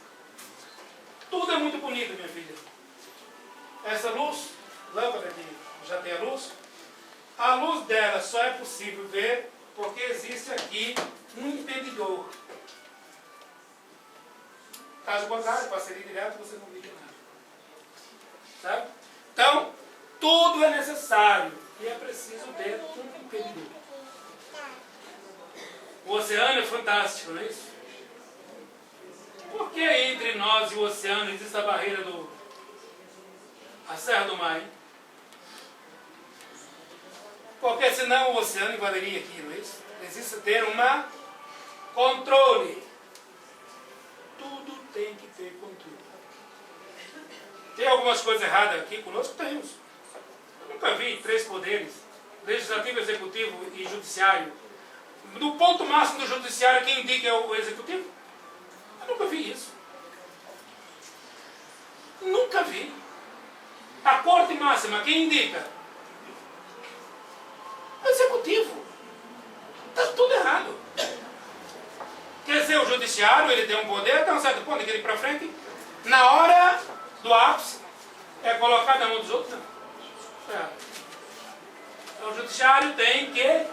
Tudo é muito bonito, minha filha. Essa luz, lâmpada que já tem a luz dela só é possível ver porque existe aqui um impedidor. Caso contrário, passaria direto, você não liga nada. Sabe? Então, tudo é necessário e é preciso ter um impedidor. O oceano é fantástico, não é isso? Por que entre nós e o oceano existe a barreira a Serra do Mar, hein? Porque senão o oceano invadiria aqui, não é isso? Precisa ter controle. Tudo tem que ter controle. Tem algumas coisas erradas aqui conosco? Temos. Eu nunca vi 3 poderes, legislativo, executivo e judiciário. No ponto máximo do judiciário, quem indica é o executivo? Eu nunca vi isso. Nunca vi. A corte máxima, quem indica? O executivo. Está tudo errado. Quer dizer, o judiciário, ele tem um poder até um certo ponto, ele ir para frente. Na hora do ápice, é colocar na mão dos outros? Não. É. Então, o judiciário tem que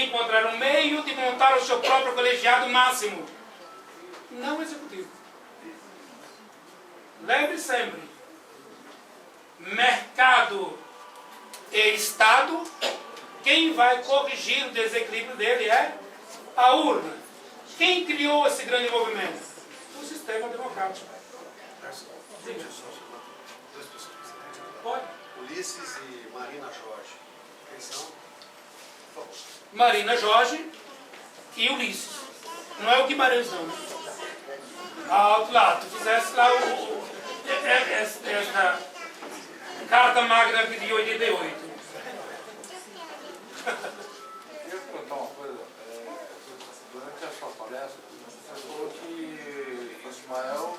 encontrar um meio de montar o seu próprio colegiado máximo. Não o executivo. Lembre sempre, mercado e Estado, quem vai corrigir o desequilíbrio dele é a urna. Quem criou esse grande movimento? O sistema democrático. Diga. Duas pessoas. Pode. Ulisses e Marina Jorge. Quem são? Por favor. Marina Jorge e Ulisses. Não é o Guimarães, não. Lá, tu fizesse lá essa Carta Magna de 88. Eu queria perguntar uma coisa. Durante a sua palestra, você falou que Ismael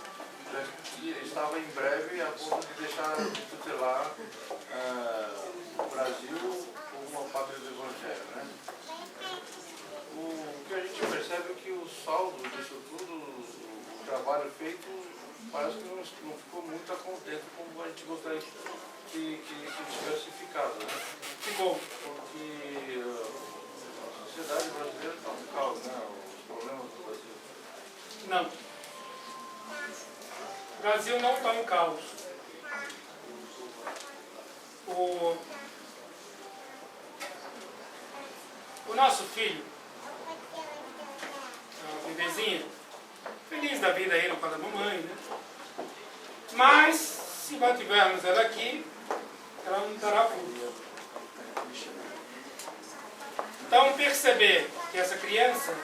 estava em breve a ponto de deixar de tutelar o Brasil como uma pátria do Evangelho, né? O que a gente percebe é que o saldo disso tudo, o trabalho feito, parece que não ficou muito a contento como a gente gostaria que tivesse ficado, né? Ficou. Porque a sociedade brasileira está um caos, né? Os problemas do Brasil. Não. O Brasil não está um caos. O nosso filho, a bebezinha, feliz da vida ele com a mamãe, né? Mas, se mantivermos ela aqui, ela não dará fruto. Então, perceber que essa criança,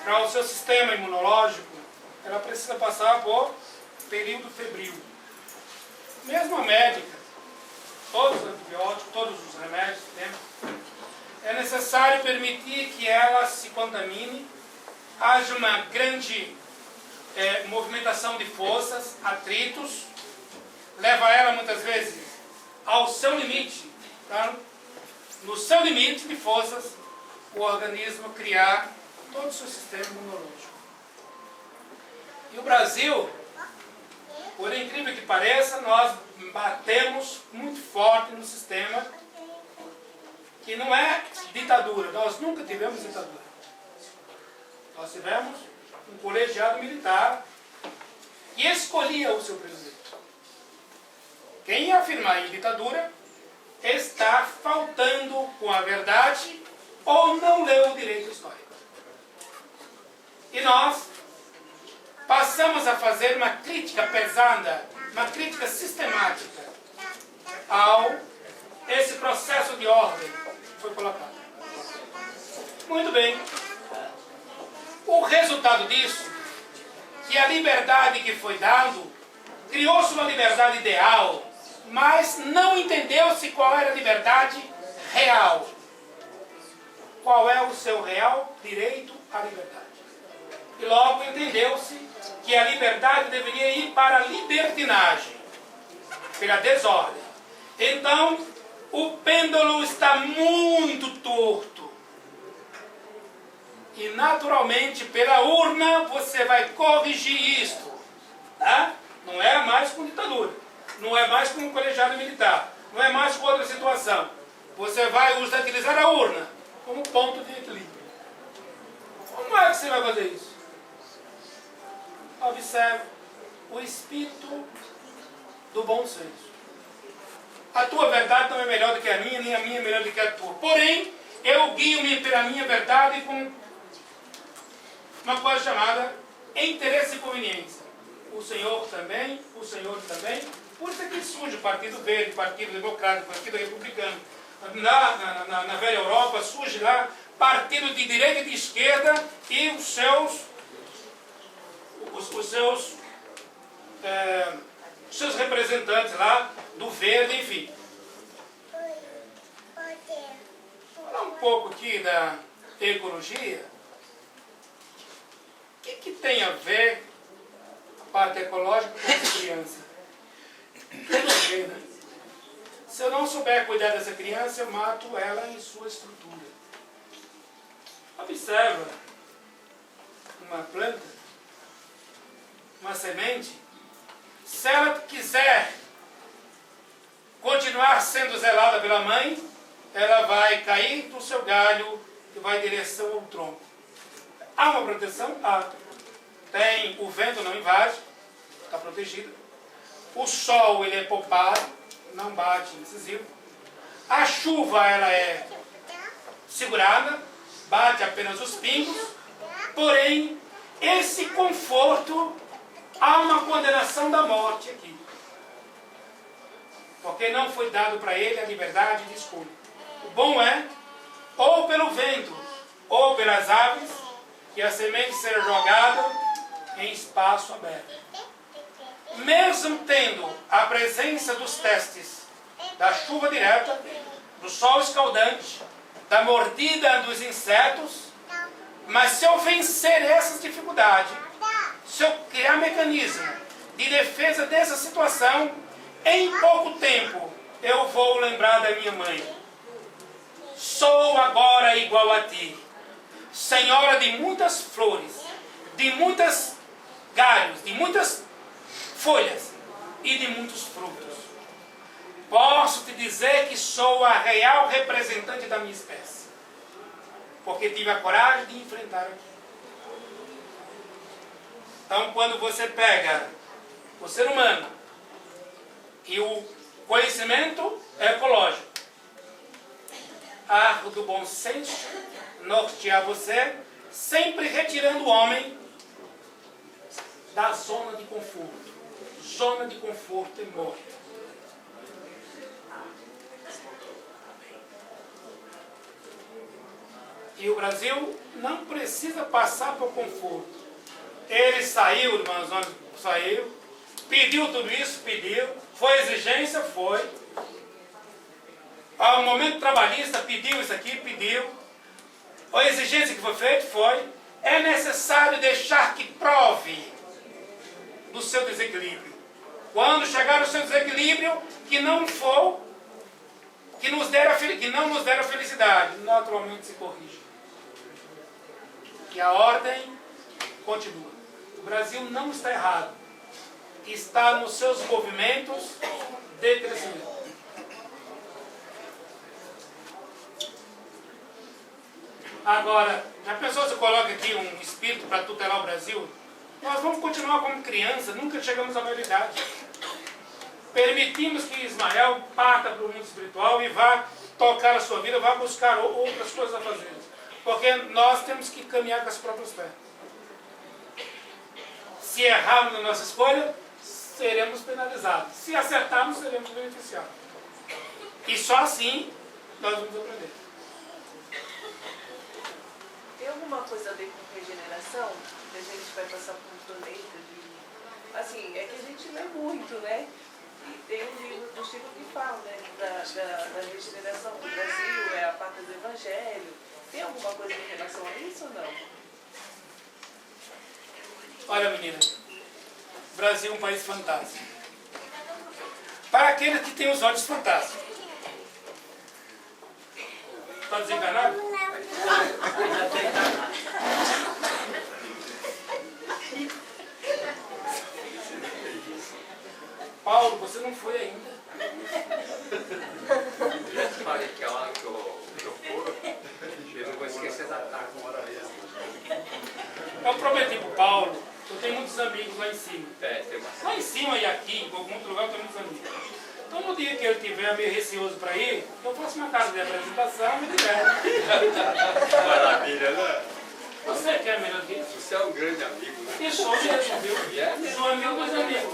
para o seu sistema imunológico, ela precisa passar por período febril. Mesmo a médica, todos os antibióticos, todos os remédios que temos, é necessário permitir que ela se contamine, haja uma grande movimentação de forças, atritos, leva ela muitas vezes ao seu limite, tá? No seu limite de forças, o organismo criar todo o seu sistema imunológico. E o Brasil, por incrível que pareça, nós batemos muito forte no sistema que não é ditadura. Nós nunca tivemos ditadura. Nós tivemos um colegiado militar que escolhia o seu presidente. Quem ia afirmar em ditadura está faltando com a verdade ou não leu o direito histórico. E nós passamos a fazer uma crítica pesada, uma crítica sistemática ao esse processo de ordem que foi colocado. Muito bem. O resultado disso, que a liberdade que foi dado, criou-se uma liberdade ideal, mas não entendeu-se qual era a liberdade real. Qual é o seu real direito à liberdade. E logo entendeu-se que a liberdade deveria ir para a libertinagem, pela desordem. Então, o pêndulo está muito torto. E naturalmente, pela urna, você vai corrigir isto. Tá? Não é mais com ditadura. Não é mais com um colegiado militar. Não é mais com outra situação. Você vai utilizar a urna como ponto de equilíbrio. Como é que você vai fazer isso? Observe o espírito do bom senso. A tua verdade não é melhor do que a minha, nem a minha é melhor do que a tua. Porém, eu guio-me pela minha verdade com uma coisa chamada interesse e conveniência. O Senhor também. Por isso é que surge o Partido Verde, o Partido Democrático, o Partido Republicano. Na velha Europa surge lá partido de direita e de esquerda e os seus representantes lá do verde, enfim. Falar um pouco aqui da ecologia. O que tem a ver a parte ecológica com essa criança? Tem a ver, né? Se eu não souber cuidar dessa criança, eu mato ela em sua estrutura. Observa uma planta, uma semente. Se ela quiser continuar sendo zelada pela mãe, ela vai cair do seu galho e vai em direção ao tronco. Há uma proteção? Há. Tem, o vento não invade, está protegido. O sol, ele é poupado, não bate incisivo. A chuva, ela é segurada, bate apenas os pingos. Porém, esse conforto, há uma condenação da morte aqui. Porque não foi dado para ele a liberdade de escolha. O bom é, ou pelo vento, ou pelas aves, que a semente seja jogada em espaço aberto. Mesmo tendo a presença dos testes da chuva direta, do sol escaldante, da mordida dos insetos, mas se eu vencer essas dificuldades, se eu criar mecanismo de defesa dessa situação, em pouco tempo eu vou lembrar da minha mãe. Sou agora igual a ti, senhora de muitas flores, de muitos galhos, de muitas folhas e de muitos frutos. Posso te dizer que sou a real representante da minha espécie, porque tive a coragem de enfrentar aqui. Então, quando você pega o ser humano e o conhecimento ecológico, a árvore do bom senso nortear você, sempre retirando o homem da zona de conforto. Zona de conforto é morte. E o Brasil não precisa passar por conforto. Ele saiu, irmãos, saiu, pediu tudo isso, pediu, foi exigência, foi. Ao momento trabalhista, pediu isso aqui, pediu. A exigência que foi feita, foi. É necessário deixar que prove do seu desequilíbrio. Quando chegar o seu desequilíbrio, que não for, que não nos der a felicidade, naturalmente se corrige. Que a ordem continua. O Brasil não está errado. Está nos seus movimentos de crescimento. Agora, já pensou se coloca aqui um espírito para tutelar o Brasil? Nós vamos continuar como criança, nunca chegamos à maioridade. permitimos que Ismael parta para o mundo espiritual e vá tocar a sua vida, vá buscar outras coisas a fazer. Porque nós temos que caminhar com as próprias pernas. Se errarmos na nossa escolha, seremos penalizados. Se acertarmos, seremos beneficiados. E só assim nós vamos aprender. Tem alguma coisa a ver com regeneração? Que a gente vai passar por um planeta de... Assim, é que a gente lê muito, né? E tem um livro do Chico que fala, né? Da regeneração do Brasil, é a pátria do Evangelho. Tem alguma coisa em relação a isso ou não? Olha, menina, o Brasil é um país fantástico. Para aqueles que têm os olhos fantásticos. Está desenganado? Paulo, você não foi ainda. Eu falei que a hora que eu for, eu não vou esquecer da tarde. Eu prometi para o Paulo, eu tenho muitos amigos lá em cima. Tem bastante. Lá em cima e aqui, em algum outro lugar, eu tenho muitos amigos. Então, no dia que eu estiver meio receoso para ir, eu faço uma casa de apresentação e me diverto. Maravilha, né? Você quer melhor que isso? Você é um grande amigo, né? E sou mesmo, viu? É? Sou amigo dos amigos.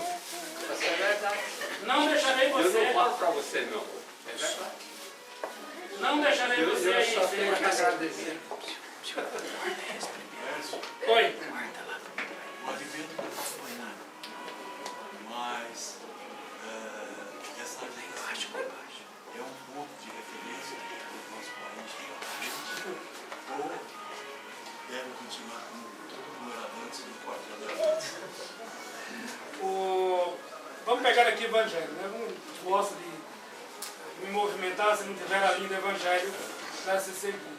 Você é verdade. Não deixarei Eu você. não falo pra você, não. É verdade. Não deixarei você Eu aí só sem tenho que casa. agradecer. Oi. O alimento não foi nada. Mas essa linguagem é um ponto de referência do nosso país. Ou deve continuar como todo mundo era antes do quarto Vamos pegar aqui o Evangelho, né? Eu não gosto de me movimentar se não tiver a linha do Evangelho para se seguir.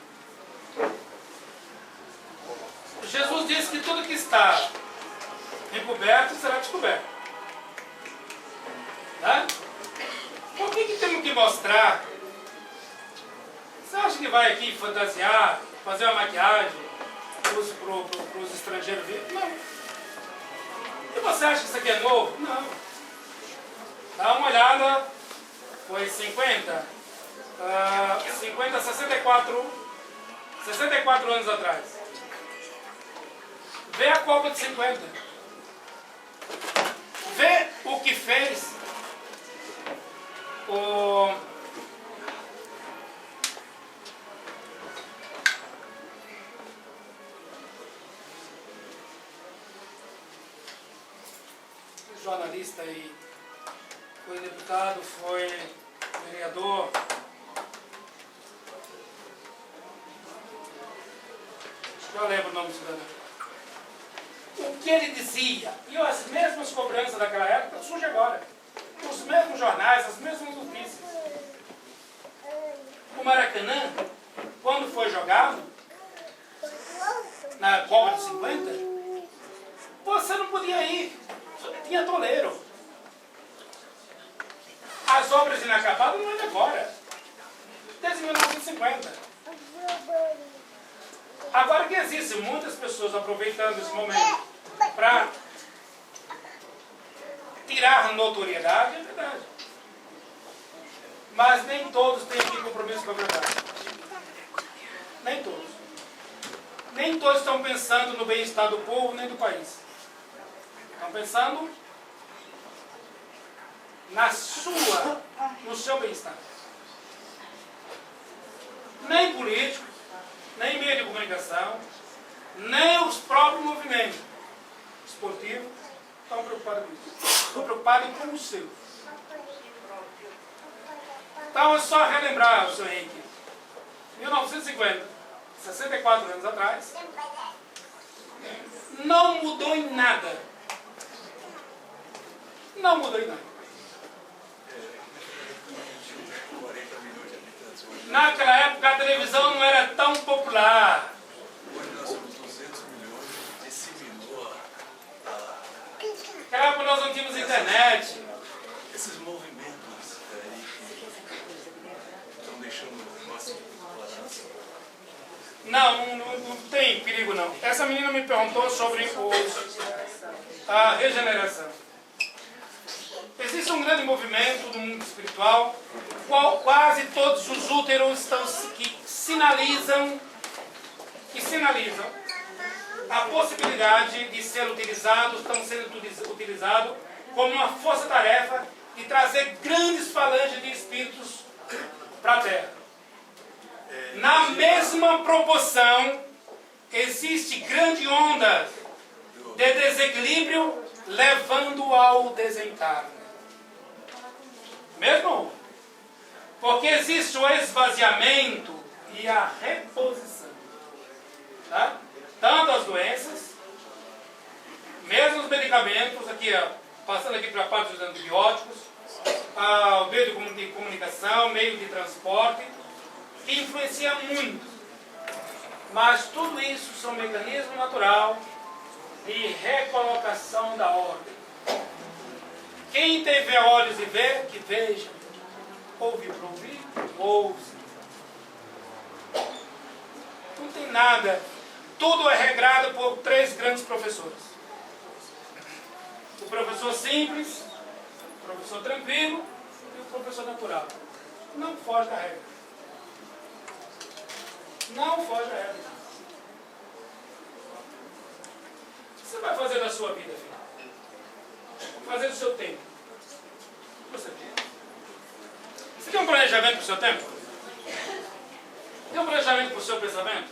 Jesus disse que tudo que está encoberto será descoberto. Tá? Por que temos que mostrar? Você acha que vai aqui fantasiar, fazer uma maquiagem para os estrangeiros verem? Não. E você acha que isso aqui é novo? Não. Dá uma olhada, foi 64 anos atrás. Vê a Copa de 50. Vê o que fez o jornalista e foi deputado, foi vereador. Eu lembro o nome do cidadão. O que ele dizia, e as mesmas cobranças daquela época surgem agora. Os mesmos jornais, as mesmas notícias. O Maracanã, quando foi jogado, na Copa de 50, você não podia ir, tinha toleiro. As obras inacabadas não é de agora, desde 1950. Agora que existem muitas pessoas aproveitando esse momento para tirar notoriedade, é verdade. Mas nem todos têm aqui compromisso com a verdade. Nem todos. Nem todos estão pensando no bem-estar do povo nem do país. Estão pensando no seu bem-estar. Nem político, nem meio de comunicação, nem os próprios movimentos esportivos estão preocupados com isso. Estão preocupados com o seu. Então é só relembrar, o senhor Henrique, 1950, 64 anos atrás, não mudou em nada. Não mudou em nada. Naquela época a televisão não era tão popular. Hoje nós somos 200 milhões, disseminou Naquela época nós não tínhamos internet. esses movimentos aí que estão deixando nossa ignorância. Não tem perigo não. Essa menina me perguntou sobre a regeneração. existe um grande movimento no mundo espiritual, qual quase todos os úteros que sinalizam a possibilidade de ser utilizados, estão sendo utilizados como uma força-tarefa de trazer grandes falanges de espíritos para a Terra. Na mesma proporção, existe grande onda de desequilíbrio levando ao desencarne. Mesmo? Porque existe o esvaziamento e a reposição. Tá? Tanto as doenças, mesmo os medicamentos, aqui, ó, passando aqui para a parte dos antibióticos, o meio de comunicação, meio de transporte, que influencia muito. Mas tudo isso são mecanismos naturais de recolocação da ordem. Quem tiver olhos e vê, que veja. Ouve para ouvir, ouve. Não tem nada. Tudo é regrado por 3 grandes professores. O professor simples, o professor tranquilo e o professor natural. Não foge da regra. Não foge da regra. O que você vai fazer da sua vida, filho? Fazer do seu tempo. Você tem um planejamento para o seu tempo? Tem um planejamento para o seu pensamento?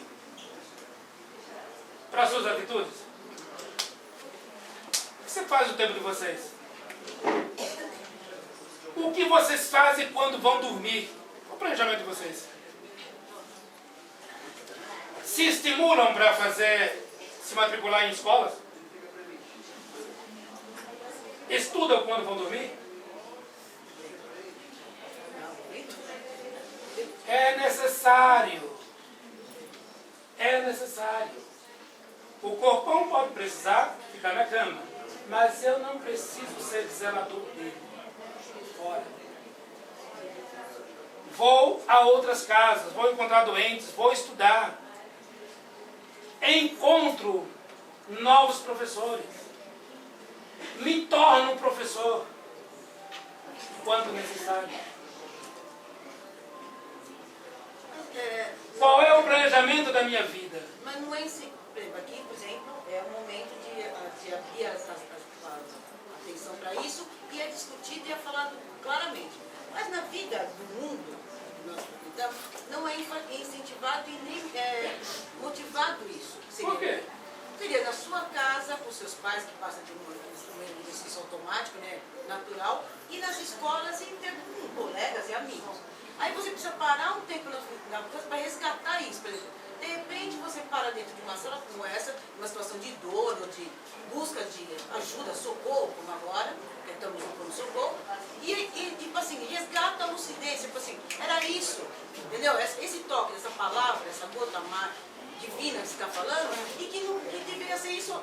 Para as suas atitudes? O que você faz no tempo de vocês? O que vocês fazem quando vão dormir? Qual o planejamento de vocês? Se estimulam para se matricular em escolas? Estudam quando vão dormir? É necessário. É necessário. O corpão pode precisar ficar na cama, mas eu não preciso ser zelador dele. Fora. Vou a outras casas, vou encontrar doentes, vou estudar. Encontro novos professores. Me torno um professor quando necessário. Qual é o planejamento da minha vida? Mas não é assim. Aqui, por exemplo, é o momento de abrir a atenção para isso e é discutido e é falado claramente. Mas na vida do mundo, então, não é incentivado e nem motivado isso. Por quê? Seria na sua casa, com seus pais que passam de um exercício automático, né, natural, e nas escolas e com colegas e amigos. Aí você precisa parar um tempo na coisa para resgatar isso. Por exemplo, de repente você para dentro de uma sala como essa, uma situação de dor ou de busca de ajuda, socorro, como agora, que estamos no socorro, e tipo assim, resgata a lucidez, tipo assim, era isso, entendeu? Esse toque, essa palavra, essa gota divina que você está falando, e que deveria ser isso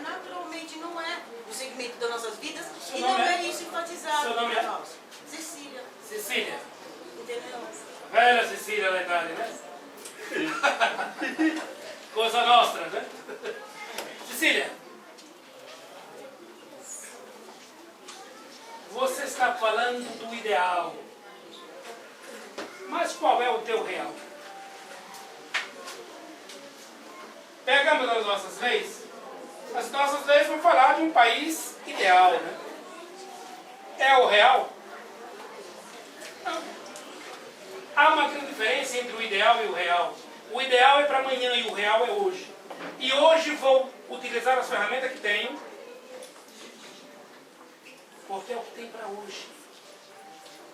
naturalmente não é o segmento das nossas vidas, e não é isso enfatizado. Seu nome é? Nós. Cecília. Cecília. Entendeu? Velha Cecília da idade, né? Coisa nostra, né? Cecília, você está falando do ideal, mas qual é o teu real? Pegamos as nossas leis vão falar de um país ideal, né? É o real? Não. Há uma grande diferença entre o ideal e o real. O ideal é para amanhã e o real é hoje. E hoje vou utilizar as ferramentas que tenho, porque é o que tem para hoje.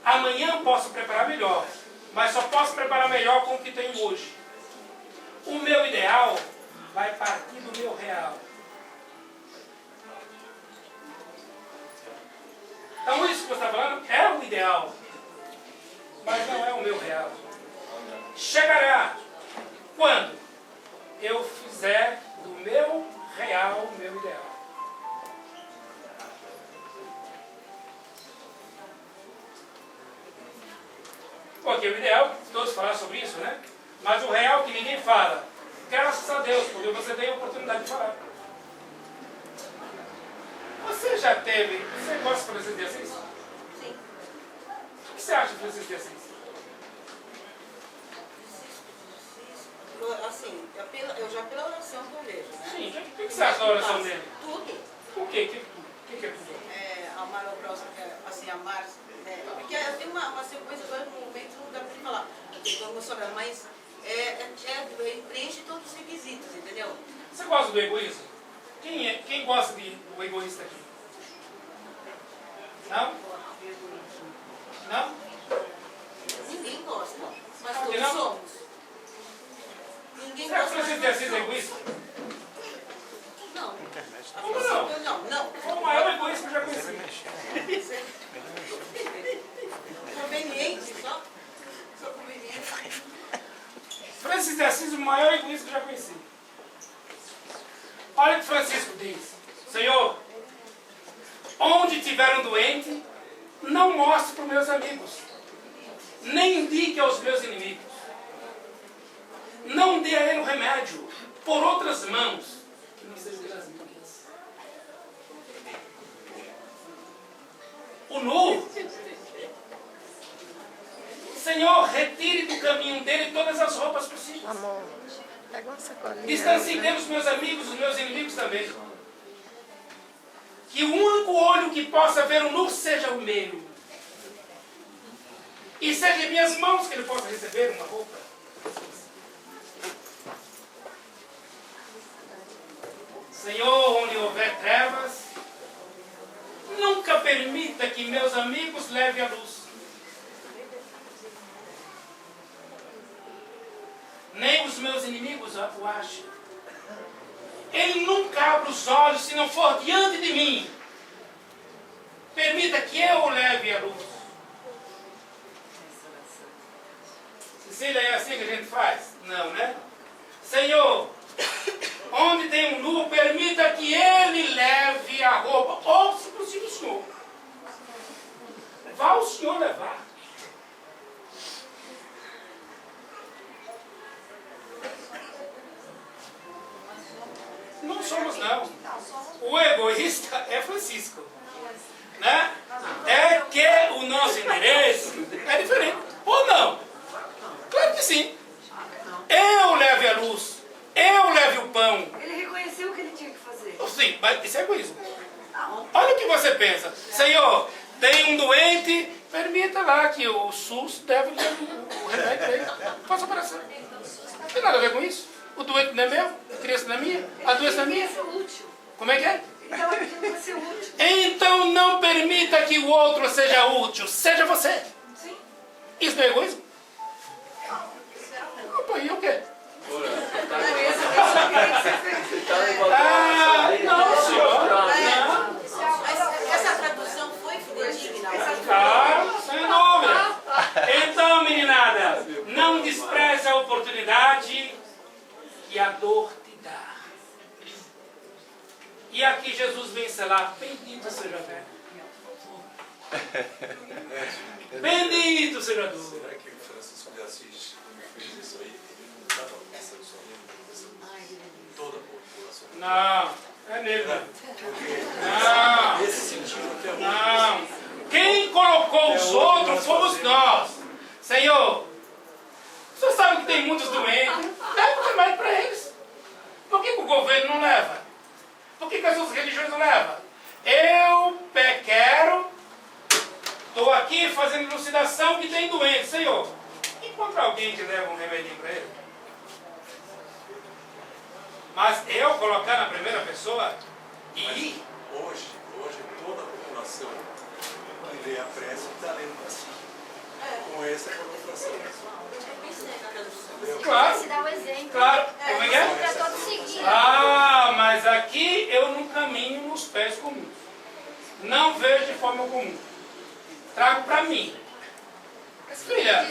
Amanhã posso preparar melhor, mas só posso preparar melhor com o que tenho hoje. O meu ideal vai partir do meu real. Então isso que você está falando é o ideal, mas não é o meu real. Chegará quando eu fizer do meu real o meu ideal. Porque o ideal, todos falaram sobre isso, né? Mas o real que ninguém fala. Graças a Deus, porque você tem a oportunidade de falar. Você já teve... Você gosta de fazer esse exercício? você acha de Francisco de Assis? Assim, eu já pela oração que eu vejo, né? Sim, o que você acha da oração dele? Tudo. Por quê? O que é tudo? Amar ao próximo, assim, amar. Porque tem uma sequência agora, no momento não dá pra gente falar, porque estou emocionada, mas preenche todos os requisitos, entendeu? Você gosta do egoísmo? Quem gosta do egoísta aqui? Não? Não? Ninguém gosta, mas Por que todos não? somos. Ninguém Será que gosta, Francisco de mas Assis é todos egoísta? somos. Não. Como não? Não. Foi o maior egoísta que eu já conheci. Conveniente, só conveniente. Francisco de Assis, o maior egoísta que eu já conheci. Olha o que Francisco diz. Senhor, onde tiver um doente, não mostre para os meus amigos, nem indique aos meus inimigos. Não dê a ele o remédio por outras mãos, que não sejam das minhas. O nu, Senhor, retire do caminho dele todas as roupas possíveis. Amor, pega uma sacolinha. Distancie dele os meus amigos, os meus inimigos também. Que o único olho que possa ver o nu seja o meu. E seja em minhas mãos que ele possa receber uma roupa. Senhor, onde houver trevas, nunca permita que meus amigos levem a luz. Nem os meus inimigos o achem. Ele nunca abre os olhos se não for diante de mim. Permita que eu o leve à luz. Cecília, é assim que a gente faz? Não, né? Senhor, onde tem um nu, permita que ele leve a roupa. Ou, se possível, o Senhor. Vá o Senhor levar. Não somos, não. O egoísta é Francisco. Né? É que o nosso interesse é diferente. Ou não? Claro que sim. Eu leve a luz. Eu leve o pão. Ele reconheceu o que ele tinha que fazer. Sim, mas isso é egoísmo. Olha o que você pensa. Senhor, tem um doente, permita lá que o SUS deve o remédio dele. Faça operação. Não tem nada a ver com isso. O doente não é meu, a criança não é minha, a doença não é minha. Como é que é? Ele estava pedindo para ser útil. Então não permita que o outro seja útil, seja você. Sim. Isso não é egoísmo? Opa, e o quê? Não, senhor. Não. Mas essa tradução foi fidedigna? Claro, sem dúvida. Então, meninada, não despreze a oportunidade que a dor te dá. E aqui Jesus vem selar, bendito seja a fé. Bendito seja Deus. Será que o Francisco de Assis, quando fez isso aí, ele não estava pensando só nele, toda a população? Não, é nele. Não. Nesse sentido que é muito. Não. Quem colocou os outros fomos nós. Senhor, o senhor sabe que tem muitos doentes. Leva o remédio para eles. Por que o governo não leva? Por que as outras religiões não levam? Eu quero, estou aqui fazendo elucidação que tem doente. Senhor, encontra alguém que leva um remedinho para ele. Mas eu colocar na primeira pessoa e ir. Hoje toda a população que lê a prece está lendo assim. Com essa conotação. Claro. Se dá o exemplo. Claro. Como é que é? Para todos seguir. Ah, mas aqui eu não caminho nos pés comuns. Não vejo de forma comum. Trago para mim. Cecília,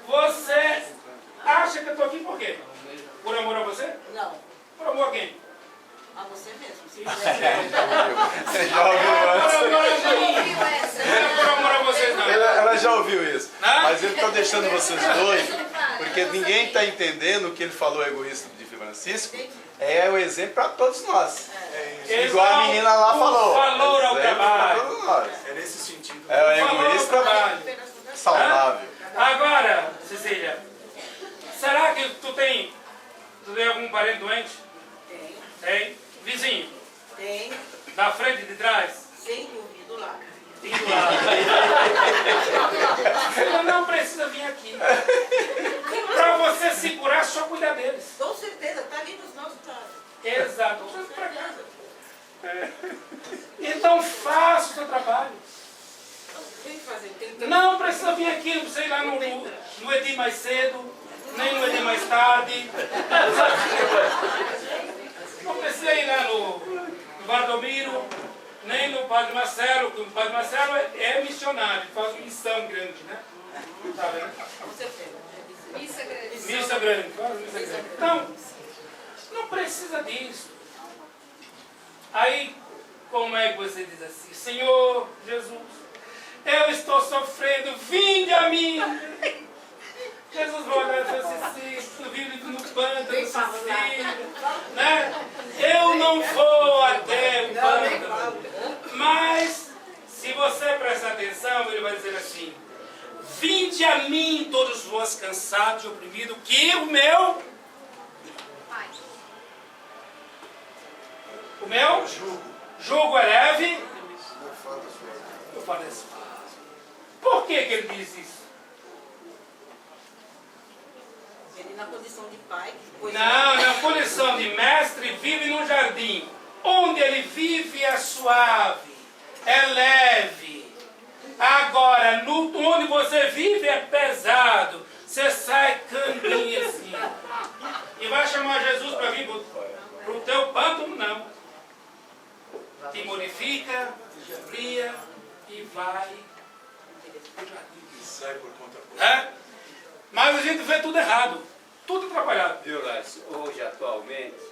você acha que eu estou aqui por quê? Por amor a você? Não. Por amor a quem? A você mesmo. Se Você já ouviu antes? Por amor a mim. Não é por amor a vocês, não. Ela já ouviu isso. Hã? Mas ele está deixando vocês dois Porque ninguém está entendendo o que ele falou egoísta de Francisco. É o exemplo para todos nós. Igual a menina lá falou. Valor ao Exemplo pra trabalho. todos nós. É nesse sentido. É o Valor ao egoísta trabalho. saudável. Agora, Cecília, será que tu tem algum parente doente? Tem, Tem? Vizinho? tem, Da frente e de trás? sem dúvida, do lado. Tem do lado. Você não precisa vir aqui. Para você se curar, só cuidar deles. Com certeza, está ali nos nossos dados. Exato. Vamos para casa. Então faça o seu trabalho. Tem que fazer, tem que Não precisa vir aqui, não precisa ir lá no Edir mais cedo, nem no Edir mais tarde. Não precisa ir lá no Valdomiro, nem no Padre Marcelo, porque o Padre Marcelo é missionário, faz uma missão grande, né? Tá vendo? Com certeza. Missa grande. Missa grande, faz missa grande. Então, não precisa disso. Aí, como é que você diz assim? Senhor Jesus, eu estou sofrendo, vinde a mim. Jesus vai olhar para Francisco, vive no pântano, Cecília, né? Eu não vou até o pântano. Mas, se você prestar atenção, ele vai dizer assim: vinde a mim, todos vós cansados e oprimidos, que o meu jugo é leve. Eu falo assim. Por que ele diz isso? Ele na condição de pai. Depois Não, na condição de mestre, vive num jardim. Onde ele vive é suave, é leve. Agora, onde você vive é pesado. Você sai caminho assim. E vai chamar Jesus para vir para o teu pântano? Não. Te modifica, te amplia e vai para o jardim. Sai por conta própria. Mas a gente vê tudo errado. Tudo atrapalhado. Viu, Lars? Hoje, atualmente...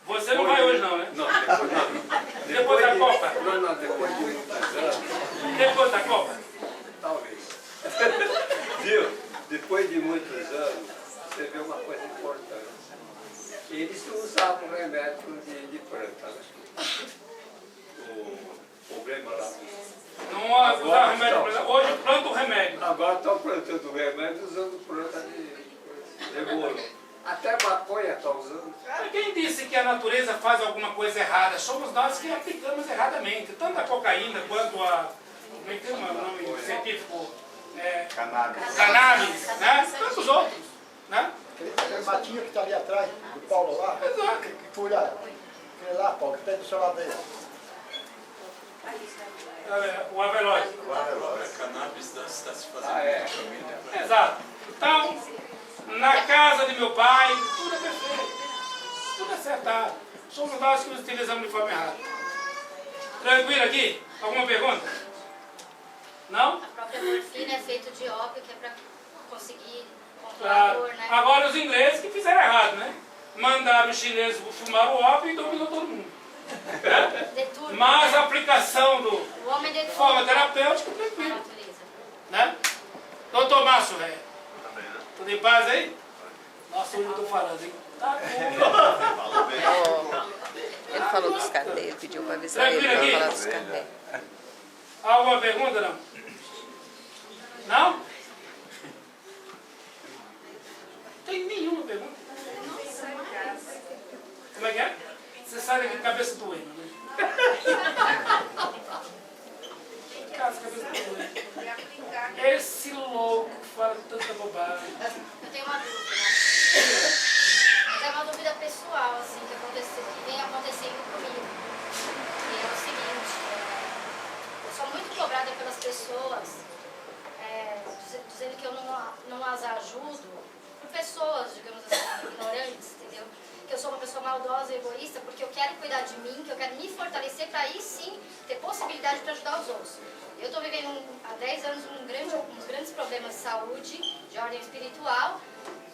Você não vai hoje não, né? Não, depois não. Depois da Copa? Não, depois de muitos anos, Depois da Copa? talvez. Viu? Depois de muitos anos, você vê uma coisa importante. Eles não usavam remédio de planta, né? O problema lá. Não usar remédio para hoje planta o remédio. Agora estão plantando remédio usando planta de bolo. Até maconha está usando. Quem disse que a natureza faz alguma coisa errada? Somos nós que aplicamos erradamente. Tanto a cocaína quanto a... Como é que tem o nome científico? Cannabis, né? Tantos outros, né? Aquele matinho que está ali atrás, do Paulo lá, Exato. que cuida, aquele lá, Paulo, que está aí do seu lado aí. O Avelote. A cannabis está se fazendo na família. Exato. Então, na casa de meu pai, tudo é perfeito. Tudo é acertado. Somos nós que nos utilizamos de forma errada. Tranquilo aqui? Alguma pergunta? Não? A própria morfina é feita de ópio, que é para conseguir controlar a Claro. dor, né? Agora os ingleses que fizeram errado, né? Mandaram os chineses fumar o ópio e dominou todo mundo. Deturpa, Mas a né? aplicação do O homem deturpa forma terapêutica, a tranquilo. natureza. Né? Doutor Márcio, velho. Tudo em paz aí? Nossa, hoje eu estou falando, hein? Tá bom. Ele falou dos carneiros, pediu para avisar ele Tranquilo para aqui? falar dos carneiros. Alguma pergunta, não? Não? Tem nenhuma pergunta. Como é que é? Você sai daqui de cabeça doendo, né? Cabeça doendo. Esse louco que fala tanta bobagem. Eu tenho uma dúvida. Mas é uma dúvida pessoal, assim, que vem acontecendo comigo. E é o seguinte, eu sou muito cobrada pelas pessoas, dizendo que eu não as ajudo, por pessoas, digamos assim, ignorantes, entendeu? Que eu sou uma pessoa maldosa e egoísta porque eu quero cuidar de mim, que eu quero me fortalecer para aí sim ter possibilidade para ajudar os outros. Eu estou vivendo há 10 anos uns grandes problemas de saúde, de ordem espiritual,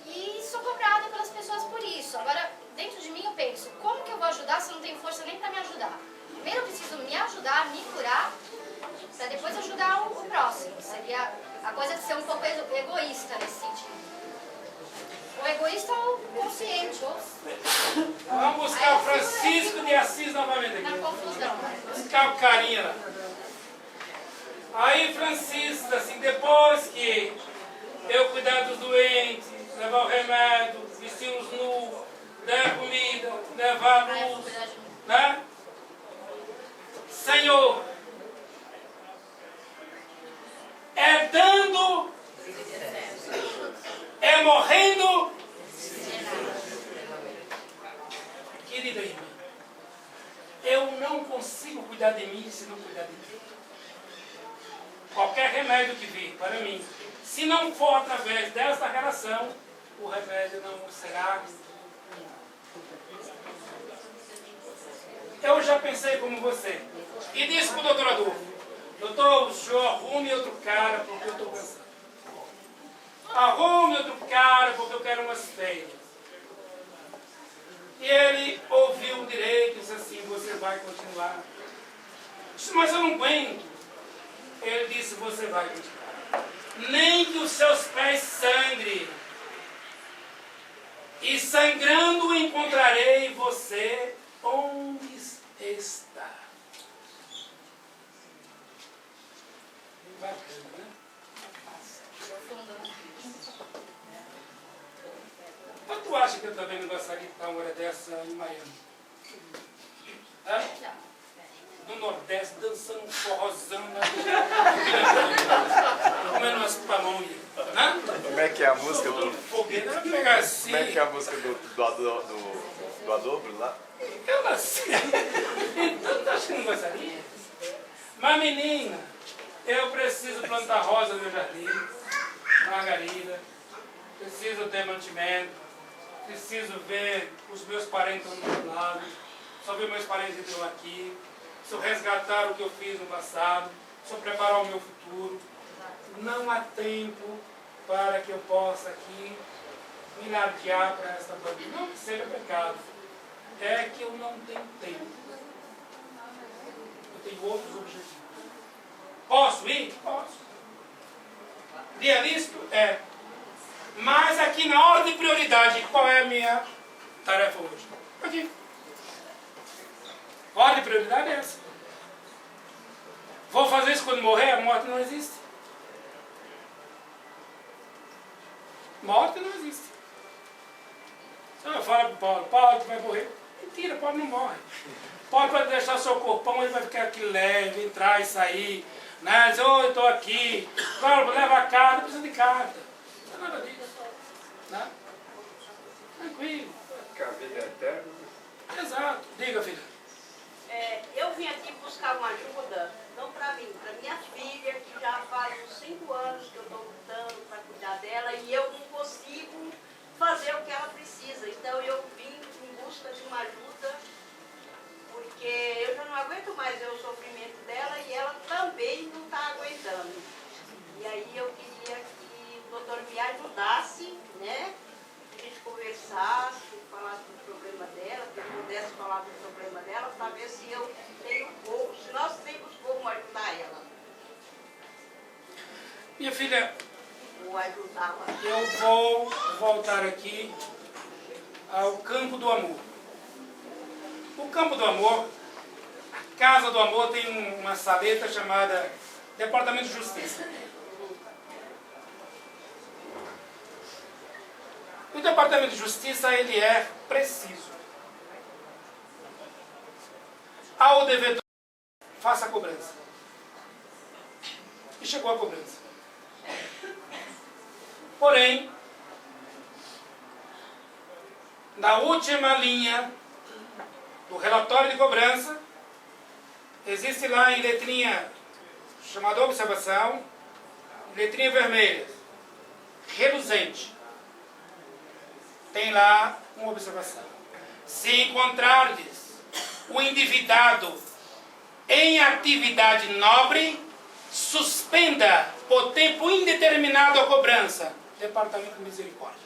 e sou cobrada pelas pessoas por isso. Agora, dentro de mim eu penso, como que eu vou ajudar se eu não tenho força nem para me ajudar? Primeiro eu preciso me ajudar, me curar, para depois ajudar o próximo. Seria a coisa de ser um pouco egoísta nesse sentido. estou consciente. Vamos buscar o Francisco de Assis novamente aqui. Na confusão. Buscar o carinha lá. Aí Francisco, assim, depois que eu cuidar dos doentes, levar o remédio, vestir-os nus, dar comida, levar a luz, né? Senhor, é dando, é morrendo. Querida irmã, eu não consigo cuidar de mim se não cuidar de ti. Qualquer remédio que vir para mim, se não for através desta relação, o remédio não será. Eu já pensei como você. E disse para o doutor Adolfo: doutor, o senhor arrume outro cara porque eu estou cansado. Arrume outro cara porque eu quero umas férias. E ele ouviu direito e disse assim: você vai continuar. Eu disse: mas eu não aguento. Ele disse: você vai continuar. Nem que os seus pés sangrem. E sangrando encontrarei você onde está. Bacana, né? Mas tu acha que eu também não gostaria de estar uma hora dessa em Miami? Hã? No Nordeste, dançando um forrozão, né? Comendo umas pamonhas, né? Como é que é a música do... Fogueira, pegar assim. Como é que é a música do Adobro lá? Eu não sei. Então, tu acha que não gostaria? Mas, menina, eu preciso plantar rosa no meu jardim, margarida, preciso ter mantimento, preciso ver os meus parentes do meu lado, só ver meus parentes entram aqui, preciso resgatar o que eu fiz no passado, preciso preparar o meu futuro. Não há tempo para que eu possa aqui me lardear para esta bandeira. Não que seja pecado, é que eu não tenho tempo. Eu tenho outros objetivos. Posso ir? Posso. Realista? É. Mas aqui na ordem de prioridade, qual é a minha tarefa hoje? Aqui. A ordem de prioridade é essa. Vou fazer isso quando morrer? A morte não existe. Morte não existe. Você fala para o Paulo: Paulo, tu vai morrer. Mentira, Paulo não morre. Paulo vai deixar seu corpão, ele vai ficar aqui leve, entrar e sair. Né? Dizer: oh, eu estou aqui. Paulo, leva a carta, não precisa de carta. Não é nada disso. Né? Tranquilo. Que a vida é eterna. Exato. Diga, filha. Eu vim aqui buscar uma ajuda, não para mim, para minha filha, que já faz uns 5 anos que eu estou lutando para cuidar dela e eu não consigo fazer o que ela precisa. Então eu vim em busca de uma ajuda, porque eu já não aguento mais ver o sofrimento dela e ela também não está aguentando. E aí eu queria que o doutor me ajudasse, né? A gente conversasse, falasse do problema dela, que eu pudesse falar do problema dela, para ver se eu tenho como, se nós temos como ajudar ela. Minha filha, Ou ajudá-la. eu vou voltar aqui ao campo do amor. O campo do amor, a casa do amor, tem uma saleta chamada Departamento de Justiça. O Departamento de Justiça, ele é preciso. Ao devedor, faça a cobrança. E chegou a cobrança. Porém, na última linha do relatório de cobrança, existe lá em letrinha chamada observação, letrinha vermelha, reluzente. Tem lá uma observação. Se encontrardes o endividado em atividade nobre, suspenda por tempo indeterminado a cobrança. Departamento de Misericórdia.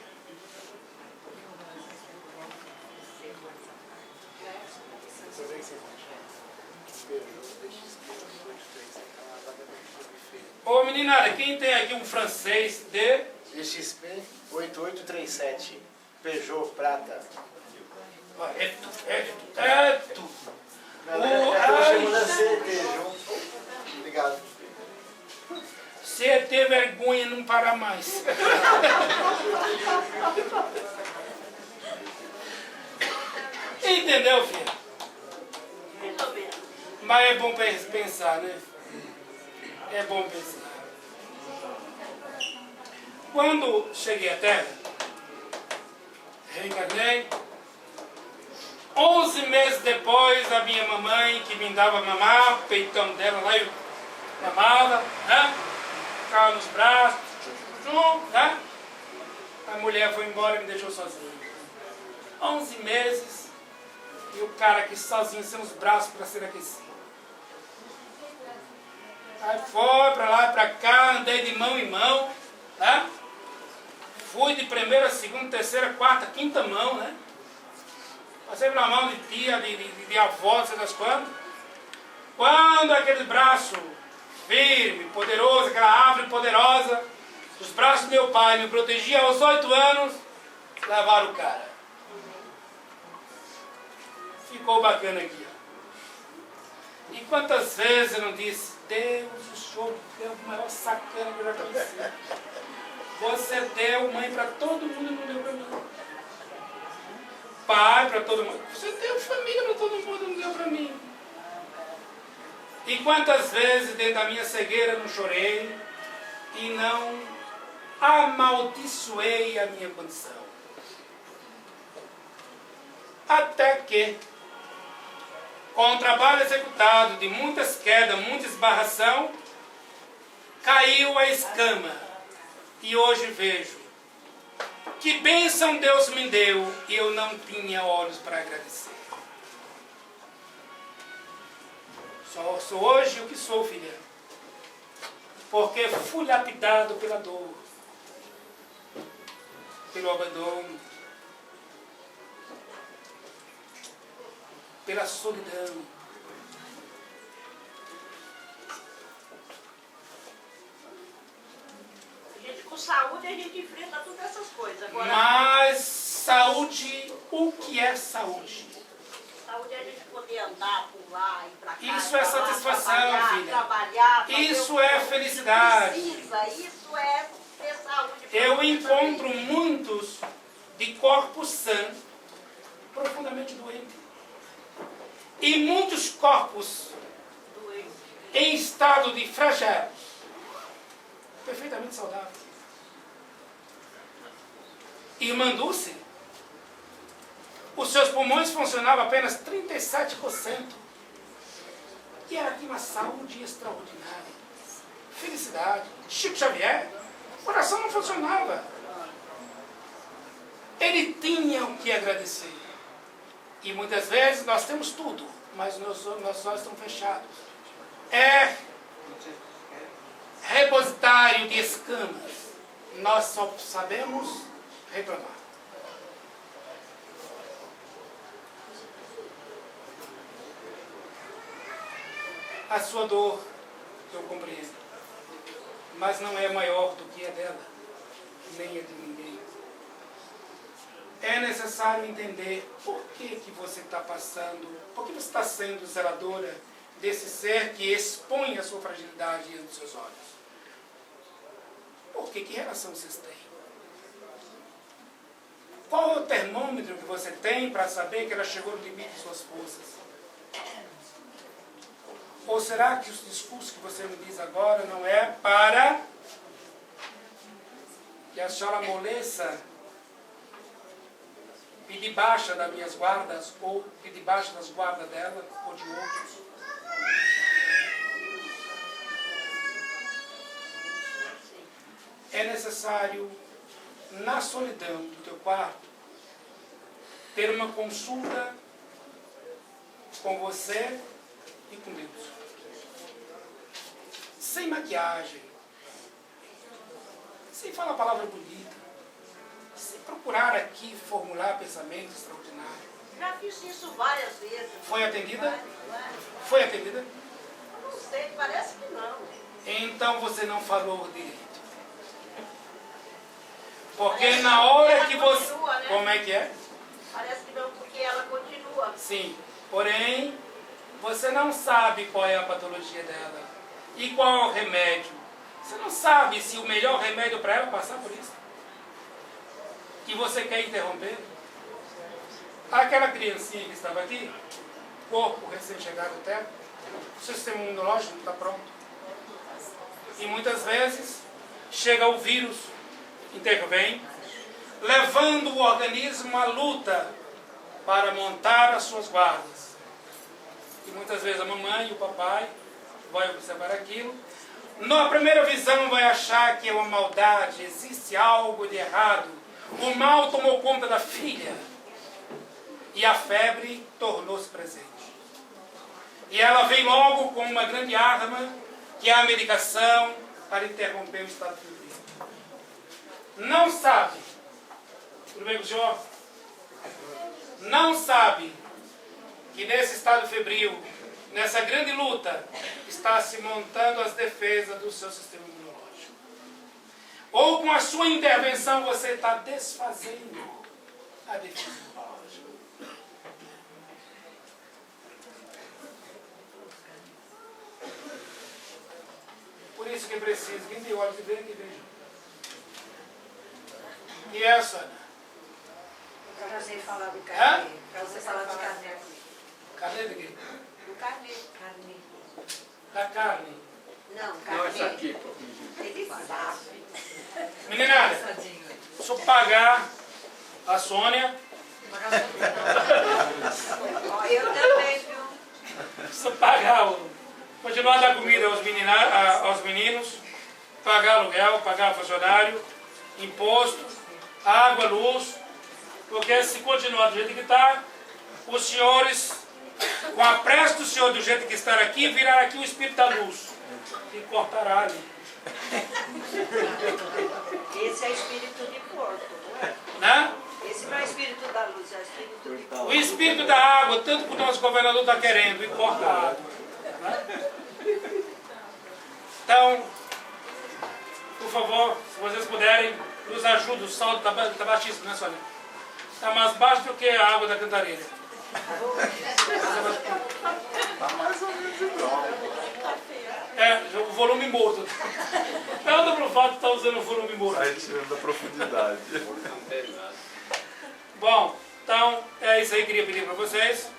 Ô meninada, quem tem aqui um francês de... GXP 8837. Peugeot prata. É tudo. Obrigado. Se ter vergonha, não para mais. Entendeu, filho? Mas é bom pensar, né? É bom pensar. Quando cheguei à Terra, reencarnei. 11 meses depois, a minha mamãe, que me dava mamar, o peitão dela lá, eu mamava, né? Ficava nos braços, né? A mulher foi embora e me deixou sozinho. 11 meses, e o cara aqui sozinho, sem os braços para ser aquecido. Aí foi para lá e para cá, andei de mão em mão, né? Fui de primeira, segunda, terceira, quarta, quinta mão, né? Passei pela mão de tia, de avó, sei das quantas. Quando aquele braço firme, poderoso, aquela árvore poderosa, os braços do meu pai me protegiam aos 8 anos, levaram o cara. Ficou bacana aqui, ó. E quantas vezes eu não disse, Deus, o senhor deu o maior sacana que eu já conheci. Você deu mãe para todo mundo e não deu para mim. Pai para todo mundo. Você deu família para todo mundo e não deu para mim. E quantas vezes dentro da minha cegueira não chorei e não amaldiçoei a minha condição. Até que, com o trabalho executado de muitas quedas, muita esbarração, caiu a escama. E hoje vejo que bênção Deus me deu e eu não tinha olhos para agradecer. Sou hoje o que sou, filha, porque fui lapidado pela dor, pelo abandono, pela solidão. Com saúde a gente enfrenta todas essas coisas. Agora, Mas saúde, o que é saúde? saúde é a gente poder andar, pular, ir pra cá. Isso é satisfação, filha. Trabalhar, Isso é felicidade. Precisa, isso é ter saúde. Eu encontro muitos de corpo sã, profundamente doentes. E muitos corpos em estado de fragile, perfeitamente saudáveis. Irmã Dulce, os seus pulmões funcionavam apenas 37%. E ela tinha uma saúde extraordinária. Felicidade. Chico Xavier, o coração não funcionava. Ele tinha o que agradecer. E muitas vezes nós temos tudo, mas nossos olhos estão fechados. É repositário de escamas. Nós só sabemos reclamar. A sua dor, eu compreendo, mas não é maior do que a dela, nem a de ninguém. É necessário entender por que você está passando, por que você está sendo zeladora desse ser que expõe a sua fragilidade diante dos seus olhos. Por que relação vocês têm? Qual é o termômetro que você tem para saber que ela chegou no limite de suas forças? Ou será que os discursos que você me diz agora não é para que a senhora amoleça e debaixo das minhas guardas, ou e debaixo das guardas dela, ou de outros? É necessário, na solidão do teu quarto, ter uma consulta com você e com Deus. Sem maquiagem, sem falar palavra bonita, sem procurar aqui formular pensamentos extraordinários. Já fiz isso várias vezes. Foi atendida? Foi atendida? Não sei, parece que não. Então você não falou direito. Porque na hora que você... Continua, né? Como é que é? Parece que não, porque ela continua. Sim. Porém, você não sabe qual é a patologia dela e qual é o remédio. Você não sabe se o melhor remédio para ela é passar por isso. E você quer interromper? Aquela criancinha que estava aqui, corpo recém-chegado à Terra, o sistema imunológico não está pronto. E muitas vezes chega o vírus, intervém, levando o organismo à luta para montar as suas guardas. E muitas vezes a mamãe e o papai vai observar aquilo. Na primeira visão vai achar que é uma maldade, existe algo de errado. O mal tomou conta da filha. E a febre tornou-se presente. E ela vem logo com uma grande arma, que é a medicação, para interromper o estado febril. Não sabe, tudo bem com o senhor? Não sabe que nesse estado febril, nessa grande luta, está se montando as defesas do seu sistema imunológico. Ou com a sua intervenção você está desfazendo a defesa imunológica. Por isso que precisa, quem tem olhos de ver, que veja. E essa? Para você falar do carnê. Para você falar do carnê aqui. Carnê de quê? Do carnê. Carnê. Da carne. Não, Não, carnê. essa aqui, pô. Ele sabe. Meninada, se eu pagar a Sônia, Ó, eu também, viu? se eu pagar, continuar a dar comida aos meninos, pagar aluguel, pagar funcionário, imposto, água, luz, porque se continuar do jeito que está, os senhores, com a pressa do senhor do jeito que está aqui, virará aqui o espírito da luz e cortará ali. Esse é espírito de porco, não é? Né? Esse não é espírito da luz, é espírito de porco. O espírito da água, tanto que o nosso governador está querendo, e corta a água. Né? Então, por favor, se vocês puderem, nos ajude. O saldo está baixíssimo, né, Sônia? Está mais baixo do que a água da cantareira. Tá mais ou menos igual. É, o volume morto. Tanto pelo fato de estar usando o volume morto. Vai tirando da profundidade. Bom, então é isso aí que eu queria pedir para vocês.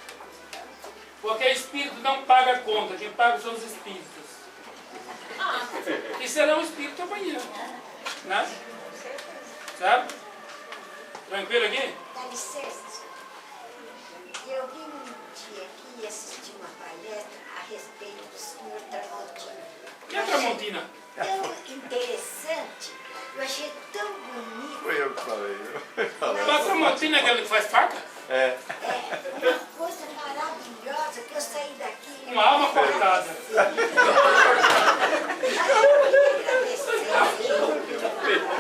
Porque espírito não paga a conta, quem paga são os espíritos. E serão espíritos amanhã. Né? Sabe? Tranquilo aqui? Dá licença. Eu vim um dia aqui assistir uma palestra a respeito do senhor Tramontina. E a Tramontina? Tão interessante. Eu achei tão bonito. Foi eu que falei. A Tramontina é aquele que faz faca? É. Uma coisa maravilhosa que eu saí daqui. Uma alma cortada.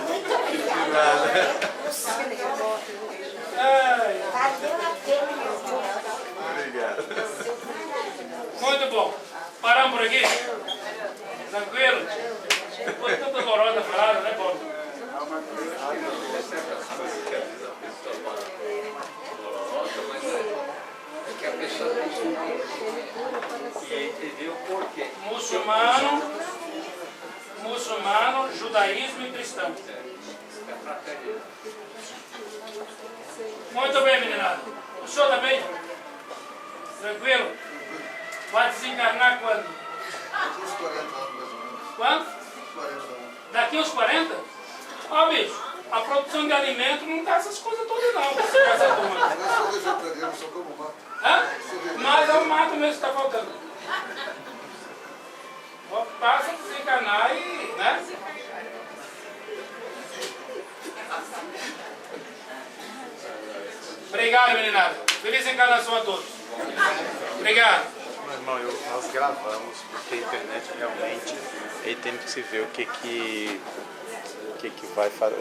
Muito obrigada. Valeu a pena, meu Deus. Obrigado. Muito bom. Paramos por aqui? Tranquilo? Foi tanta gorota falada, né, Paulo? Que a pessoa tem que entender o porquê. Muçulmano, judaísmo e cristão. Muito bem, meninada. O senhor também? Tranquilo? Vai desencarnar quando? Uns 40 anos, mais ou menos. Quando? 40 anos. Daqui uns 40? Ó, bicho, a produção de alimento não dá essas coisas todas não. Você vai ser tomando. Eu sou vegetariano, só como mato. Hã? Mas é o mato mesmo que está faltando. Passa a desencarnar e, né? Obrigado, meninada. Feliz encarnação a todos. Obrigado. Meu irmão, nós gravamos, porque a internet realmente, aí tem que se ver o que vai fazer.